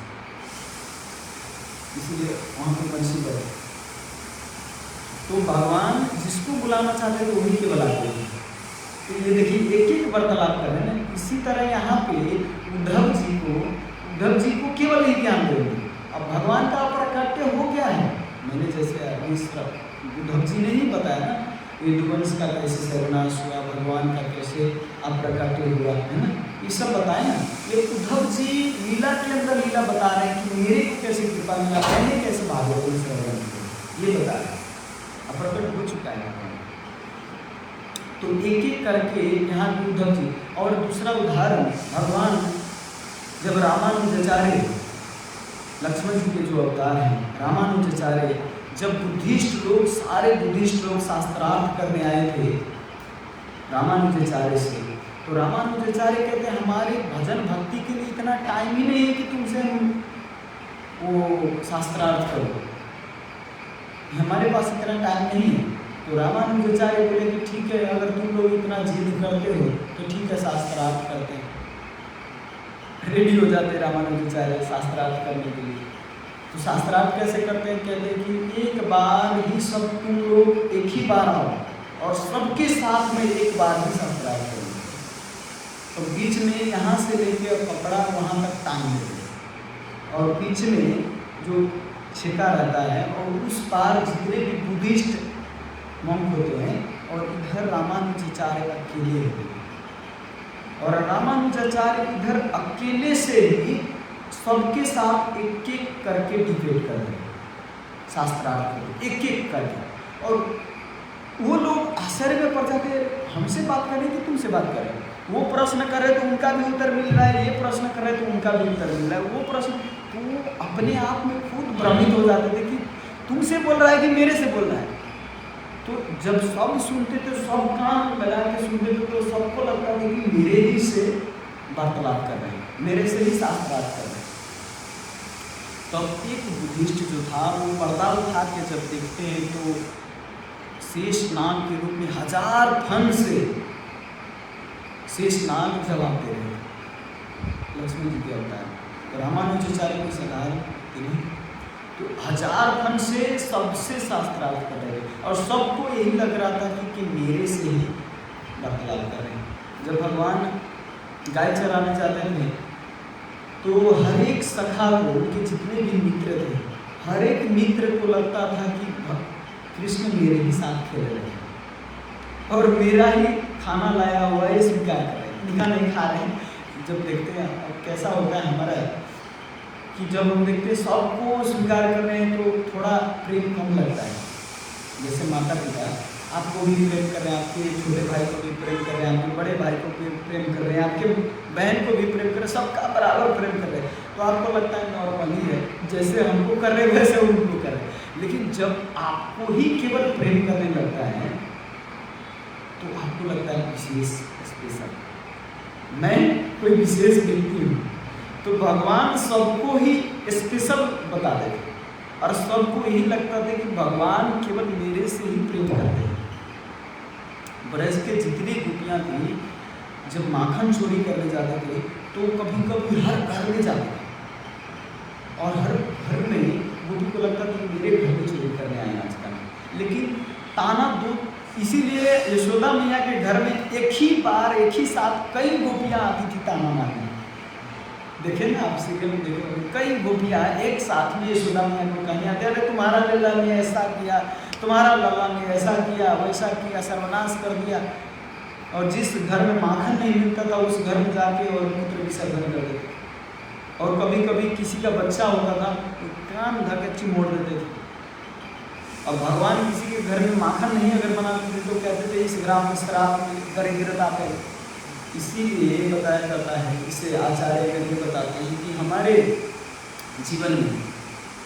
इसीलिए वहाँ पर बंसी बट। तो भगवान जिसको बुलाना चाहते थे वही के बुलाते हैं। तो ये देखिए एक एक वार्तालाप कर रहे हैं। इसी तरह यहाँ पे उद्धव जी को केवल ही ज्ञान देंगे। अब भगवान का प्राकट्य हो क्या है, मैंने जैसे उद्धव जी ने ही बताया ना, यदुवंश का कैसे सर्वनाश हुआ, भगवान का कैसे अप्राकट्य हुआ, है ना, ये सब बताए ना। ये उद्धव जी लीला के अंदर लीला बता रहे हैं कि मेरे को कैसे कृपा मिला, मैंने कैसे भागवत में श्रवण किया, ये बता रहे हैं। अप्रकट हो चुका है। तो एक एक करके यहाँ उद्धव जी। और दूसरा उदाहरण, भगवान जब रामानुजाचार्य, लक्ष्मण जी के जो अवतार हैं रामानुजाचार्य, जब बुद्धिस्ट लोग, सारे बुद्धिस्ट लोग शास्त्रार्थ करने आए थे रामानुजाचार्य से, तो रामानुजाचार्य कहते हैं हमारे भजन भक्ति के लिए इतना टाइम ही नहीं है कि तुमसे हम वो शास्त्रार्थ करो, हमारे पास इतना टाइम नहीं है। तो रामानुजाचार्य बोले कि ठीक है, अगर तुम लोग इतना जिद करते हो तो ठीक है, शास्त्रार्थ करते हैं। रेडी हो जाते रामानुजाचार्य शास्त्रार्थ करने के लिए। तो शास्त्रार्थ कैसे करते हैं? कहते हैं कि एक बार ही सब तुम लोग एक ही बार आओ और सबके साथ में एक बार ही शास्त्रार्थ करो। तो बीच में यहाँ से लेके कपड़ा वहाँ तक टांग देते और बीच में जो छिका रहता है और उस पार जितने भी बुद्धिस्ट मंक होते हैं और इधर रामानुजाचार्य अकेले होते हैं। और रामानुजाचार्य इधर अकेले से ही सबके साथ एक एक करके डिबेट कर रहे हैं, शास्त्रार्थ एक एक करके। और वो लोग आश्चर्य में पड़ जाते, हमसे बात कर रहे कि तुमसे बात कर रहे हैं। वो प्रश्न कर रहे तो उनका भी उत्तर मिल रहा है, ये प्रश्न कर रहे तो उनका भी उत्तर मिल रहा है। वो प्रश्न तो अपने आप में खुद भ्रमित हो जाते थे कि तुमसे बोल रहा है कि मेरे से बोल रहा है। तो जब सब सुनते थे, सब कान लगा के सुनते थे, तो सबको लगता था कि मेरे ही से वार्तालाप कर रहे हैं, मेरे से ही शास्त्रार्थ कर रहे हैं। तब एक बुद्धिस्ट जो था वो पर्दा उठा के जब देखते हैं तो शेष नाग के रूप में 1000 फन से शेष नाग जवाब दे रहे थे। लक्ष्मी जी के अवतार रामानुजाचार्य को सलाह नहीं, तो 1000 फन से सबसे शास्त्रार्थ कर रहे थे और सबको यही लग रहा था कि मेरे से ही वार्तालाप कर रहे हैं। जब भगवान गाय चराने जाते थे तो हर एक सखा को, उनके जितने भी मित्र थे, हर एक मित्र को लगता था कि कृष्ण मेरे ही साथ खेल रहे हैं और मेरा ही खाना लाया हुआ है स्वीकार कर रहे हैं, निका नहीं खा रहे हैं। जब देखते हैं अब कैसा होता है हमारा कि जब हम देखते हैं सबको स्वीकार कर रहे हैं तो थोड़ा प्रेम कम लगता है। जैसे माता पिता आपको भी प्रेम कर रहे हैं, आपके छोटे भाई को भी प्रेम कर रहे हैं, आपके बड़े भाई को भी प्रेम कर रहे हैं, आपके बहन को भी प्रेम कर रहे हैं, सबका बराबर प्रेम कर रहे हैं, तो आपको लगता है नॉर्मल ही है, जैसे हमको कर रहे हैं वैसे उनको कर रहे हैं। लेकिन जब आपको ही केवल प्रेम करने लगता है तो आपको लगता है विशेष, स्पेशल, मैं कोई विशेष व्यक्ति हूँ। तो भगवान सबको ही स्पेशल बता देते और सबको यही लगता था कि भगवान केवल मेरे से ही प्रेम करते हैं। ब्रज के जितनी गोपियाँ थी जब माखन चोरी करने जाते थे तो कभी कभी हर घर में जाते थे और हर घर में गोपी को लगता था कि मेरे घर में चोरी करने आए आजकल। लेकिन ताना दो, इसीलिए यशोदा मैया के घर में एक ही बार एक ही साथ कई गोपियाँ आती थी ताना मारने। देखे ना आप सीरियल में देखे, कई गोपियाँ एक साथ में यशोदा मैया को कहने आते, अरे तुम्हारा लल्ला ने ऐसा किया, तुम्हारा लल्ला ने ऐसा किया, वैसा किया, सर्वनाश कर दिया। और जिस घर में माखन नहीं मिलता था उस घर में जाके और मूत्र विसर्जन कर देते। और कभी कभी किसी का बच्चा होता था तो कान धक्के मोड़ देते थे। और भगवान किसी के घर में माखन नहीं अगर बनाते थे तो कहते थे इस ग्राम में श्राप दरिद्रता पे। इसीलिए बताया जाता है, इसे आचार्य करके बताते हैं कि हमारे जीवन में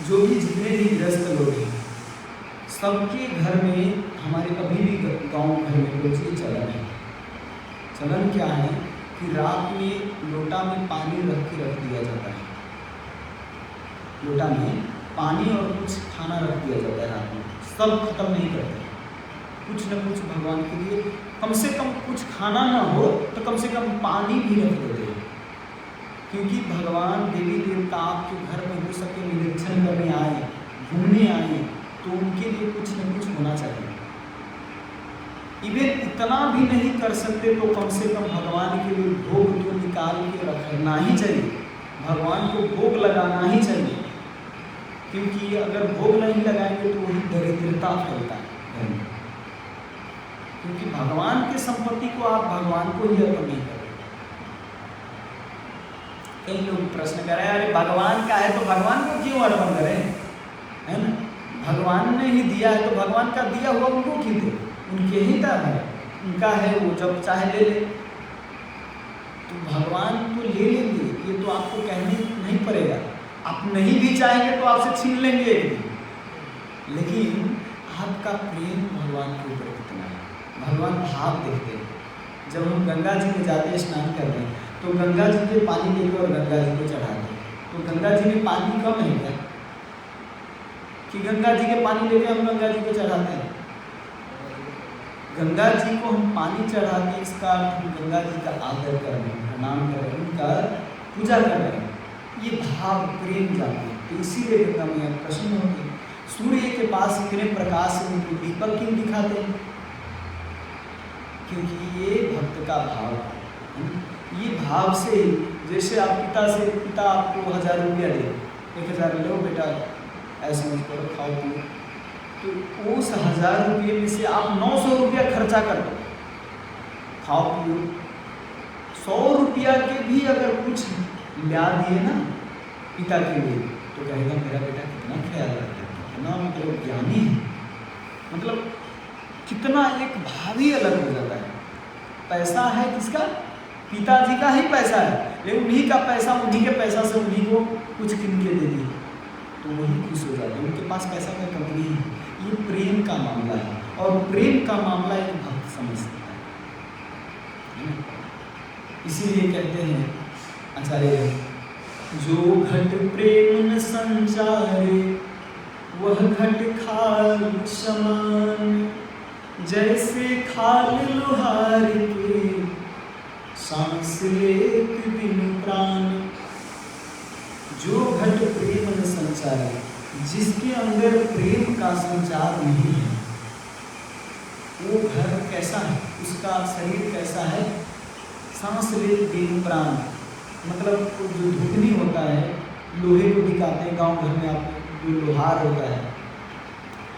जो भी जितने भी ग्रस्त लोग हैं सबके घर में, हमारे अभी भी गाँव घर में कोई चीज़ चलन है। चलन क्या है कि रात में लोटा में पानी रख दिया जाता है, लोटा में पानी और कुछ खाना रख दिया जाता है रात में। सब खत्म नहीं करते, कुछ न कुछ भगवान के लिए, कम से कम कुछ खाना ना हो तो कम से कम पानी भी रख देते हैं। क्योंकि भगवान देवी देवता आपके घर में हो सके निरीक्षण करने आए, घूमने आए, तो उनके लिए कुछ न कुछ होना चाहिए। इवन इतना भी नहीं कर सकते तो कम से कम भगवान के लिए भोग तो निकाल के रखना ही चाहिए, भगवान को भोग लगाना ही चाहिए। क्योंकि अगर भोग नहीं लगाएंगे तो वही दरिद्रता फैलता है। क्योंकि भगवान की संपत्ति को आप भगवान को ही अर्पण नहीं करें। कई लोग प्रश्न कर रहे हैं, अरे भगवान का है तो भगवान को क्यों अर्पण करें, है ना? भगवान ने ही दिया है तो भगवान का दिया हुआ उनको क्यों दे, उनके ही दान है, उनका है, वो जब चाहे ले ले। तो भगवान तो ले लेंगे, ये तो आपको कहने नहीं पड़ेगा। आप नहीं भी चाहेंगे तो आपसे छीन लेंगे एक दिन। लेकिन आपका प्रेम भगवान के ऊपर कितना है, भगवान भाव देखते हैं। जब हम गंगा जी में जाते हैं स्नान करने, तो गंगा जी के पानी लेकर और गंगा जी को चढ़ाते हैं, तो गंगा जी में पानी कम है क्या कि गंगा जी के पानी लेकर हम गंगा जी को चढ़ाते हैं? गंगा जी को हम पानी चढ़ाते, इसका अर्थ हम गंगा जी का आदर कर रहे हैं, प्रणाम कर रहे हैं, उनका पूजा कर रहे हैं, ये भाव प्रेम जाते हैं। तो इसीलिए गंगा मैया प्रसन्न होती है। सूर्य के पास इतने प्रकाश से उनको दीपक क्यों दिखाते हैं? क्योंकि ये भक्त का भाव है। ये भाव से, जैसे आप पिता आपको 1000 रुपया दे, 1000 लो बेटा ऐसे मत करो, खाओ पियो, तो उस 1000 रुपये में से आप 900 रुपया खर्चा कर दो, खाओ पियो। 100 रुपया के भी अगर कुछ ला दिए ना पिता के लिए, तो कहेगा मेरा बेटा कितना ख्याल रखता है, कितना मतलब ज्ञानी है, मतलब कितना एक भाव ही अलग हो जाता है। पैसा है किसका? पिताजी का ही पैसा है, लेकिन उन्हीं का पैसा, उन्हीं के पैसा से उन्हीं को कुछ किन के दे दिए, तो वही खुश हो जाते हैं, उनके पास पैसा का कमी नहीं है। ये प्रेम का मामला है, और प्रेम का मामला एक भक्त समझता है। इसीलिए कहते हैं आचार्य, जो घट प्रेम न संचारे वह घट खाल समान, जैसे खाल लोहार के सांस लेत बिन प्राण। जो घट प्रेम न संचारे, जिसके अंदर प्रेम का संचार नहीं है, वो घर कैसा है, उसका शरीर कैसा है? सांस ले बिन प्राण, मतलब जो धुकनी होता है, लोहे को दिखाते हैं गांव घर में, आप जो लोहार होता है,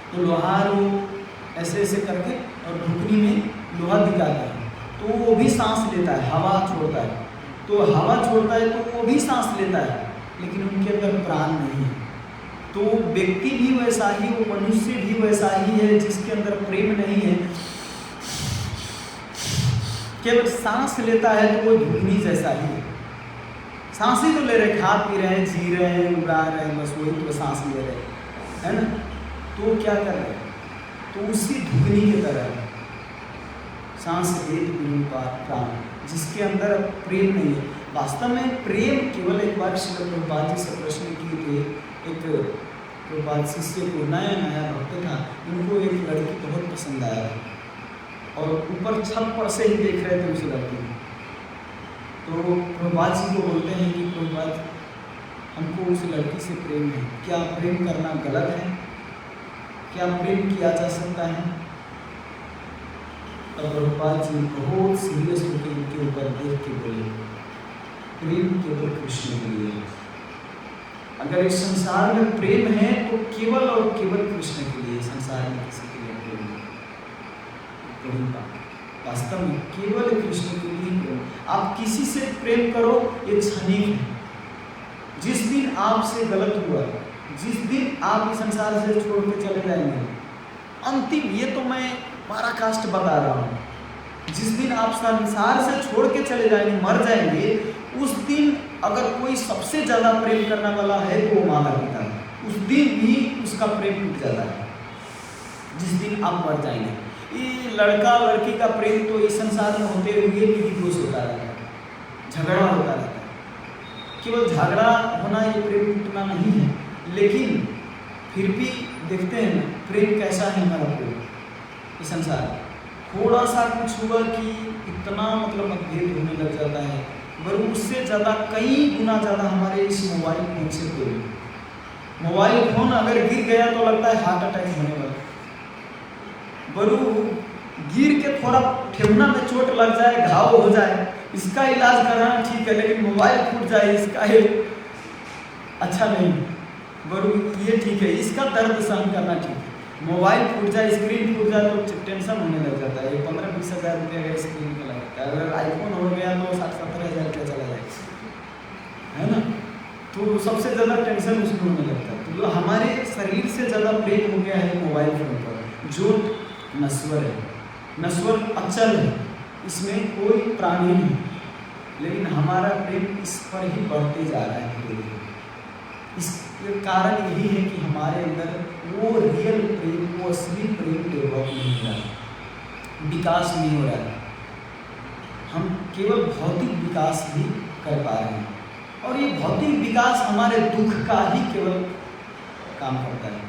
तो लोहार वो ऐसे ऐसे करके और धुकनी में लोहा दिखाता है, तो वो भी सांस लेता है, हवा छोड़ता है, तो हवा छोड़ता है तो वो भी सांस लेता है, लेकिन उनके अंदर प्राण नहीं है। तो व्यक्ति भी वैसा ही, वो मनुष्य भी वैसा ही है, जिसके अंदर प्रेम नहीं है, केवल सांस लेता है, तो वो धुकनी जैसा ही है। सांस ही तो ले रहे, खा पी रहे हैं, जी रहे हैं, उड़ा रहे हैं, बस वही तो सांस ले रहे हैं, है ना? तो क्या कर रहे हैं? तो उसी धुकनी की तरह सांस लेत बिन प्राण, जिसके अंदर प्रेम नहीं है। वास्तव में प्रेम केवल, एक बार श्री प्रभुपाद जी से प्रश्न किए थे, एक प्रभुपाद शिष्य को, नया भक्त था, उनको एक लड़की बहुत पसंद आया और ऊपर छत पर से ही देख रहे थे उस लड़की को, तो प्रभुपाद जी को बोलते हैं कि प्रभुपाद, हमको उस लड़की से प्रेम है, क्या प्रेम करना गलत है? क्या प्रेम किया जा सकता है? तब प्रभुपाद जी बहुत सीरियस होकर उनके ऊपर देख के बोले, प्रेम केवल कृष्ण के लिए। अगर इस संसार में प्रेम है तो केवल और केवल कृष्ण के लिए, संसार में किसी के लिए प्रेम नहीं। वास्तव में केवल कृष्ण के लिए प्रेम। आप किसी से प्रेम करो, ये क्षणिक है। जिस दिन आपसे गलत हुआ, जिस दिन आप इस संसार से छोड़ के चले जाएंगे, अंतिम, ये तो मैं पराकाष्ठ बता रहा हूँ, जिस दिन आप संसार से छोड़ के चले जाएंगे, मर जाएंगे, उस दिन अगर कोई सबसे ज़्यादा प्रेम करने वाला है तो वो माता पिता है, उस दिन भी उसका प्रेम टूट जाता है, जिस दिन आप मर जाएंगे। ये लड़का लड़की का प्रेम तो इस संसार में होते हुए भी डिवोर्स होता रहता है, झगड़ा होता रहता है। केवल झगड़ा होना ये प्रेम टूटना नहीं है, लेकिन फिर भी देखते हैं ना प्रेम कैसा है हमारा प्रेम। इस संसार थोड़ा सा कुछ हुआ कि इतना मतलब मतभेद होने लग जाता है, बल्कि उससे ज़्यादा कई गुना ज़्यादा हमारे इस मोबाइल फोन से प्रेम। मोबाइल फोन अगर गिर गया तो लगता है हार्ट अटैक होने वाला, बरू गिर के थोड़ा ठेवना में चोट लग जाए, घाव हो जाए, इसका इलाज कराना ठीक है, लेकिन मोबाइल फूट जाए इसका अच्छा नहीं, बरू ये ठीक है, इसका दर्द सहन करना ठीक है। मोबाइल फूट जाए, स्क्रीन फूट जाए तो टेंशन होने लग जाता है। 15-20 हज़ार रुपये का स्क्रीन का लगता है, अगर आईफोन हो गया तो 60-70 हज़ार रुपया चला जाएगा, है ना? तो सबसे ज़्यादा टेंशन उसमें होने लगता है। तो हमारे शरीर से ज़्यादा प्रेम हो गया है मोबाइल फोन पर, जो नश्वर है, नश्वर अचल है, इसमें कोई प्राणी नहीं, लेकिन हमारा प्रेम इस पर ही बढ़ते जा रहा है धीरे धीरे। इसका कारण यही है कि हमारे अंदर वो रियल प्रेम, वो असली प्रेम डेवलप नहीं हो रहा है, विकास नहीं हो रहा है। हम केवल भौतिक विकास ही कर पा रहे हैं, और ये भौतिक विकास हमारे दुख का ही केवल काम करता है,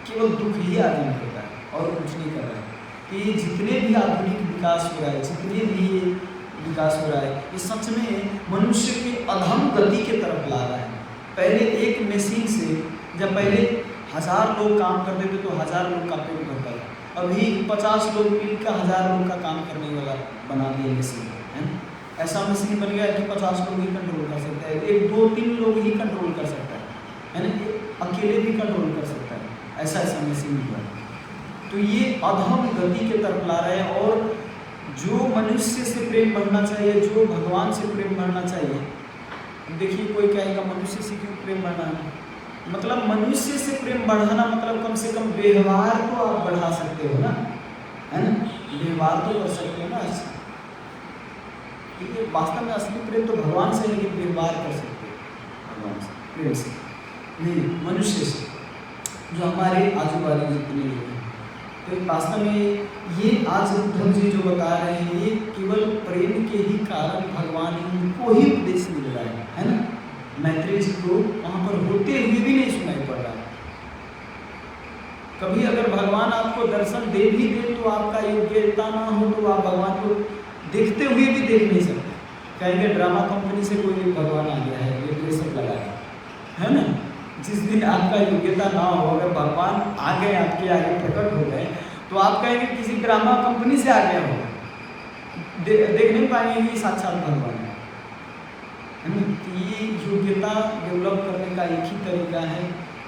केवल दुख ही आदमी करता है और कुछ नहीं कर रहा है। कि ये जितने भी आधुनिक विकास हो रहा है, जितने भी ये विकास हो रहा है, ये सच में मनुष्य के अधम गति के तरफ ला रहा है। पहले एक मशीन से, जब पहले 1000 लोग काम करते थे तो 1000 लोग का पेट भरता था, अभी 50 लोग मिलकर 1000 लोग का काम करने वाला बना दिया मशीन, है ना। ऐसा मशीन बन गया कि 50 लोग ही कंट्रोल कर सकता है, 1 2 3 लोग ही कंट्रोल कर सकता है ना, अकेले भी कंट्रोल कर सकता है, ऐसा मशीन हुआ। तो ये अधम गति के तरफ ला रहे हैं, और जो मनुष्य से प्रेम बढ़ना चाहिए, जो भगवान से प्रेम बढ़ना चाहिए, देखिए कोई कहेगा मनुष्य से क्यों प्रेम बढ़ाना, मतलब मनुष्य से प्रेम बढ़ाना मतलब कम से कम व्यवहार तो आप बढ़ा सकते हो ना, है ना, व्यवहार तो कर सकते हो ना। ठीक है, वास्तव में असली प्रेम तो भगवान से, लेकिन व्यवहार कर सकते हो भगवान से, प्रेम से नहीं, मनुष्य से, जो हमारे आजू बाजू जितने लोग हैं। तो वास्तव में ये आज उद्धव जी जो बता रहे हैं, ये केवल प्रेम के ही कारण भगवान इनको ही उपदेश मिल रहा है ना। मैत्रेय जी को वहाँ पर होते हुए भी नहीं सुनाई पड़ रहा है। कभी अगर भगवान आपको दर्शन दे भी दे तो आपका योग्यता ना हो तो आप भगवान को देखते हुए भी देख नहीं सकते, कहेंगे ड्रामा कंपनी से कोई भगवान आ गया है, ये सब लगा है ना। जिस दिन आपका योग्यता ना हो, अगर भगवान आ गए आपके आगे प्रकट हो गए, तो आप कहेंगे किसी ड्रामा कंपनी से आ गया हो, देख नहीं पाएंगे कि साक्षात भगवान है ना। तो ये योग्यता डेवलप करने का एक ही तरीका है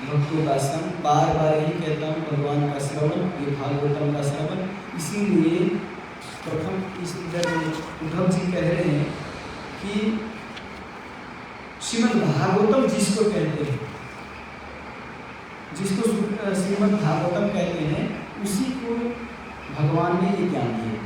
भक्तों का संग। बार बार यही कहता हूँ, भगवान का श्रवण, ये भागवतम का श्रवण। इसीलिए प्रथम उद्धव जी कह रहे हैं कि श्रीमद् भागवतम जिसको कहते हैं, जिसको श्रीमद् भागवतम कहते हैं, उसी को भगवान ने ये ज्ञान दिया।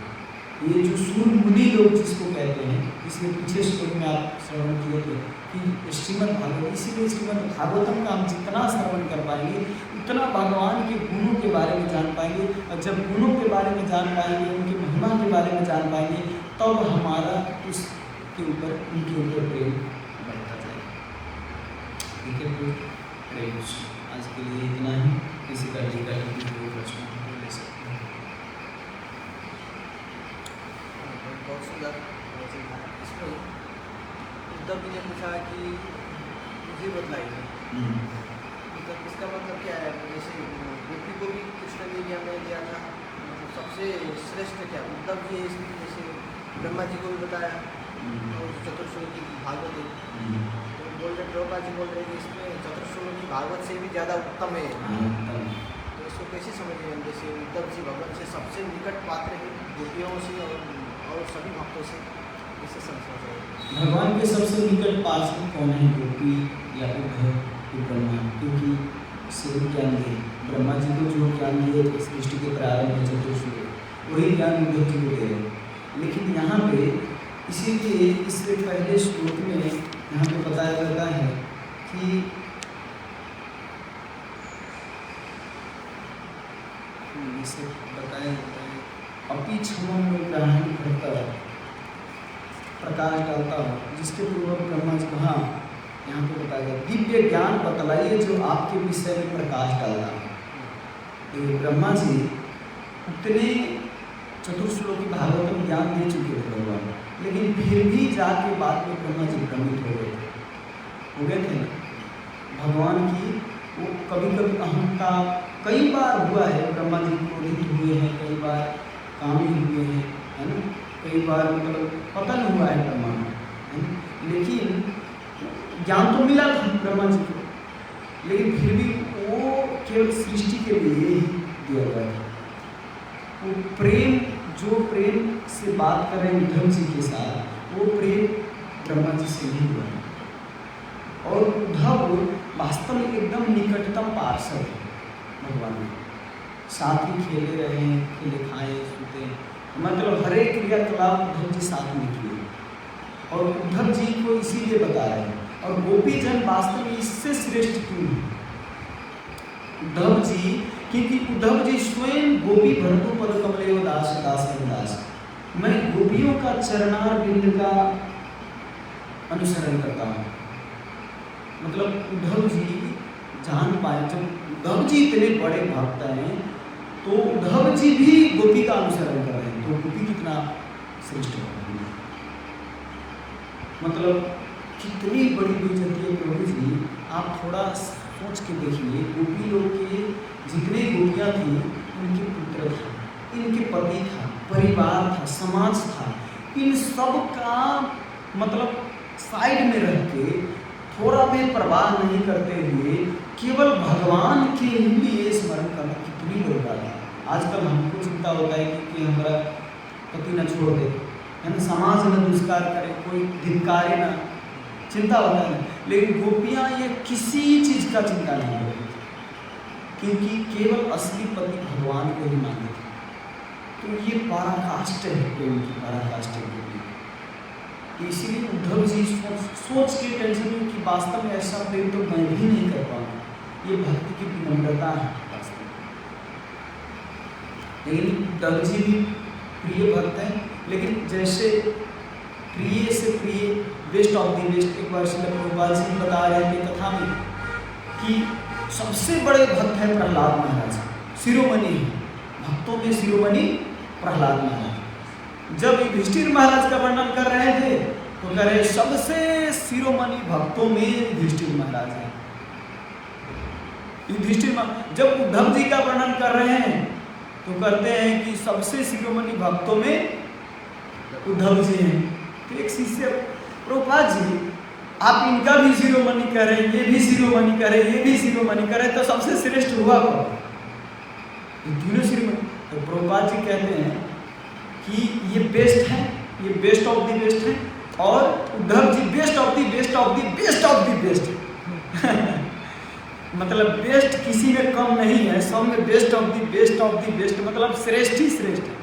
ये जो सूर्य मुनि लोग जिसको कहते हैं, इसलिए पीछे श्लोक में आप श्रवण किए थे कि श्रीमद् भागवत, इसीलिए श्रीमद् भागवतम का हम जितना श्रवण कर पाएंगे उतना भगवान के गुणों के बारे में जान पाएंगे, और जब गुणों के बारे में जान पाएंगे, उनकी महिमा के बारे में जान पाएंगे, तब हमारा उसके ऊपर, उनके ऊपर प्रेम बढ़ता जाएगा। ठीक है, तो प्रेम आज के लिए इतना ही। किसी का कोई प्रश्न तो ले सकते हैं। बहुत सुंदर। इसमें उद्धव जी ने पूछा कि मुझे बतलाइए, मतलब इसका मतलब क्या है। जैसे गोपी को भी कृष्ण लीला में दिया था, सबसे श्रेष्ठ क्या उद्धव जी, इसमें जैसे ब्रह्मा जी को भी बताया और चतुर्श्लोकी भागवत है, तो बोल रहे प्रभुपाद जी बोल रहे हैं कि इसमें चतुर्श्लोकी भागवत से भी ज़्यादा उत्तम है। तो इसको कैसे समझिए हम, जैसे उद्धव जी भगवान से सबसे निकट पात्र है, गोपियों से और सभी भक्तों से, इसे समझना चाहिए। भगवान के सबसे निकट पास कौन है, गोपी या उद्धव या ब्रह्मा, क्योंकि से ज्ञान दिए ब्रह्मा जी को, जो ज्ञान दिए सृष्टि के प्रारंभ में चतुर्श्लोक, वही ज्ञान उद्धव जी को दे रहे। लेकिन यहाँ पे इसीलिए इससे पहले श्लोक में यहाँ पे बताया जाता है कि इसे बताया जाता है, अपी क्षमम में ग्रहण करता प्रकाश डालता हो, जिसके पूर्वक ब्रह्मा जी, हाँ यहाँ पे बताया गया, दिव्य ज्ञान बतलाइए जो आपके विषय में प्रकाश डालता है। तो ब्रह्मा जी उतने चतुर्श्लोकी भागवतम ज्ञान दे चुके थे भगवान, लेकिन फिर भी जाके बाद में ब्रह्मा जी भ्रमित हो गए थे भगवान की। वो कभी कभी अहंता कई बार हुआ है, ब्रह्मा जी क्रोधित हुए हैं, कई बार कामी हुए हैं, है ना, कई बार मतलब पतन हुआ है ब्रह्मा में, लेकिन ज्ञान तो मिला था ब्रह्मा जी को, लेकिन फिर भी वो केवल सृष्टि के लिए ही दिया गया था। वो प्रेम, जो प्रेम से बात कर रहे हैं उद्धव जी के साथ, वो प्रेम ब्रह्मा जी से नहीं हुआ। और उद्धव वास्तव में एकदम निकटतम पार्षद है भगवान में, साथ ही खेले रहे हैं, खेले खाए सोते, मतलब हर एक क्रियाकलाप उद्धव जी साथ में किए, और उद्धव जी को इसीलिए बता रहे हैं। और गोपी जन वास्तव में इससे श्रेष्ठ क्यों है उद्धव जी, क्योंकि उद्धव जी स्वयं गोपी भरतु पद कमले दास दास दास, मैं गोपियों का चरणार बिंद का अनुसरण करता हूँ। मतलब उद्धव जी जान पाए, जब उद्धव जी इतने बड़े भक्त हैं तो उद्धव जी भी गोपी का अनुसरण कर रहे हैं, तो गोपी कितना श्रेष्ठ है। मतलब कितनी बड़ी बेइज्जती है प्रभु जी, आप थोड़ा सोच के देखिए। गोपी लोग के जितने गोपियाँ थी, उनके पुत्र था, इनके पति था, परिवार था, समाज था, इन सब का मतलब साइड में रख के थोड़ा भी परवाह नहीं करते हुए केवल भगवान के लिए स्मरण करना कितनी बड़ी बात है। आजकल हमको चिंता होता है कि हमारा पति न छोड़ दे, है ना, समाज न दुष्कार करे, कोई धिक्कारे ना, चिंता होता है। लेकिन गोपियाँ ये किसी चीज़ का चिंता नहीं करती, क्योंकि केवल असली पति भगवान को ही मानते थे। तो ये पराकाष्ठ है, प्रेम की पराकाष्ठ है गोपी। इसीलिए उद्धव जी सोच के टेंशन में कि वास्तव में ऐसा प्रेम तो मैं भी नहीं कर पाऊँगा। ये भक्ति की विनम्रता है वास्तव में। लेकिन उद्धव जी भी प्रिय भक्त हैं, लेकिन जैसे प्रिय से प्रिय, बेस्ट ऑफ द बेस्ट। एक बार श्रील प्रभुपाद जी बता रहे थे कथा में कि सबसे बड़े भक्त हैं प्रहलाद महाराज, शिरोमणि भक्तों में शिरोमणि प्रहलाद महाराज। जब युधिष्ठिर महाराज का वर्णन कर रहे थे तो कह रहे सबसे शिरोमणि भक्तों में युधिष्ठिर महाराज है। जब उद्धव जी का वर्णन कर रहे हैं तो कहते हैं कि सबसे शिरोमणि भक्तों में उद्धव जी हैं। तो एक शिष्य प्रभुपाद जी, आप इनका भी शिरोमणि कह रहे हैं, ये भी शिरोमणि कह रहे हैं, ये भी शिरोमणि कह रहे हैं, तो सबसे श्रेष्ठ हुआ कौन? तीनों शिरोमणि। तो प्रभुपाद जी कहते हैं कि ये बेस्ट है, ये बेस्ट ऑफ द बेस्ट है, और Uddhav ji best of the best of the best of the best. मतलब बेस्ट किसी में कम नहीं है, सब में best of the best of the best, मतलब श्रेष्ठ ही श्रेष्ठ है।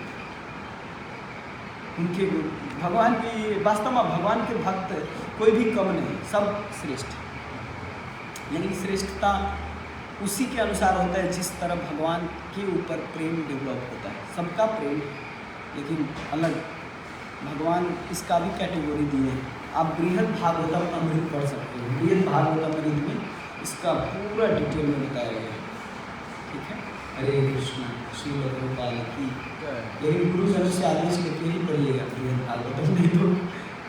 उनके भगवान की, वास्तव में भगवान के भक्त कोई भी कम नहीं, सब श्रेष्ठ। लेकिन श्रेष्ठता उसी के अनुसार होता है जिस तरह भगवान के ऊपर प्रेम डेवलप होता है। सबका प्रेम लेकिन अलग। भगवान इसका भी कैटेगरी दिए हैं। आप बृहद भागवतम अमृत पढ़ सकते हैं। बृहद भागवतम अमृत में इसका पूरा डिटेल में बताया गया है। ठीक है, हरे कृष्णा, श्रील प्रभुपाद की। लेकिन गुरुजन से आदेश लेके ही पढ़िएगा बृहद भागवतम, नहीं तो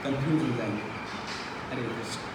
कंफ्यूज हो जाएंगे। हरे कृष्ण।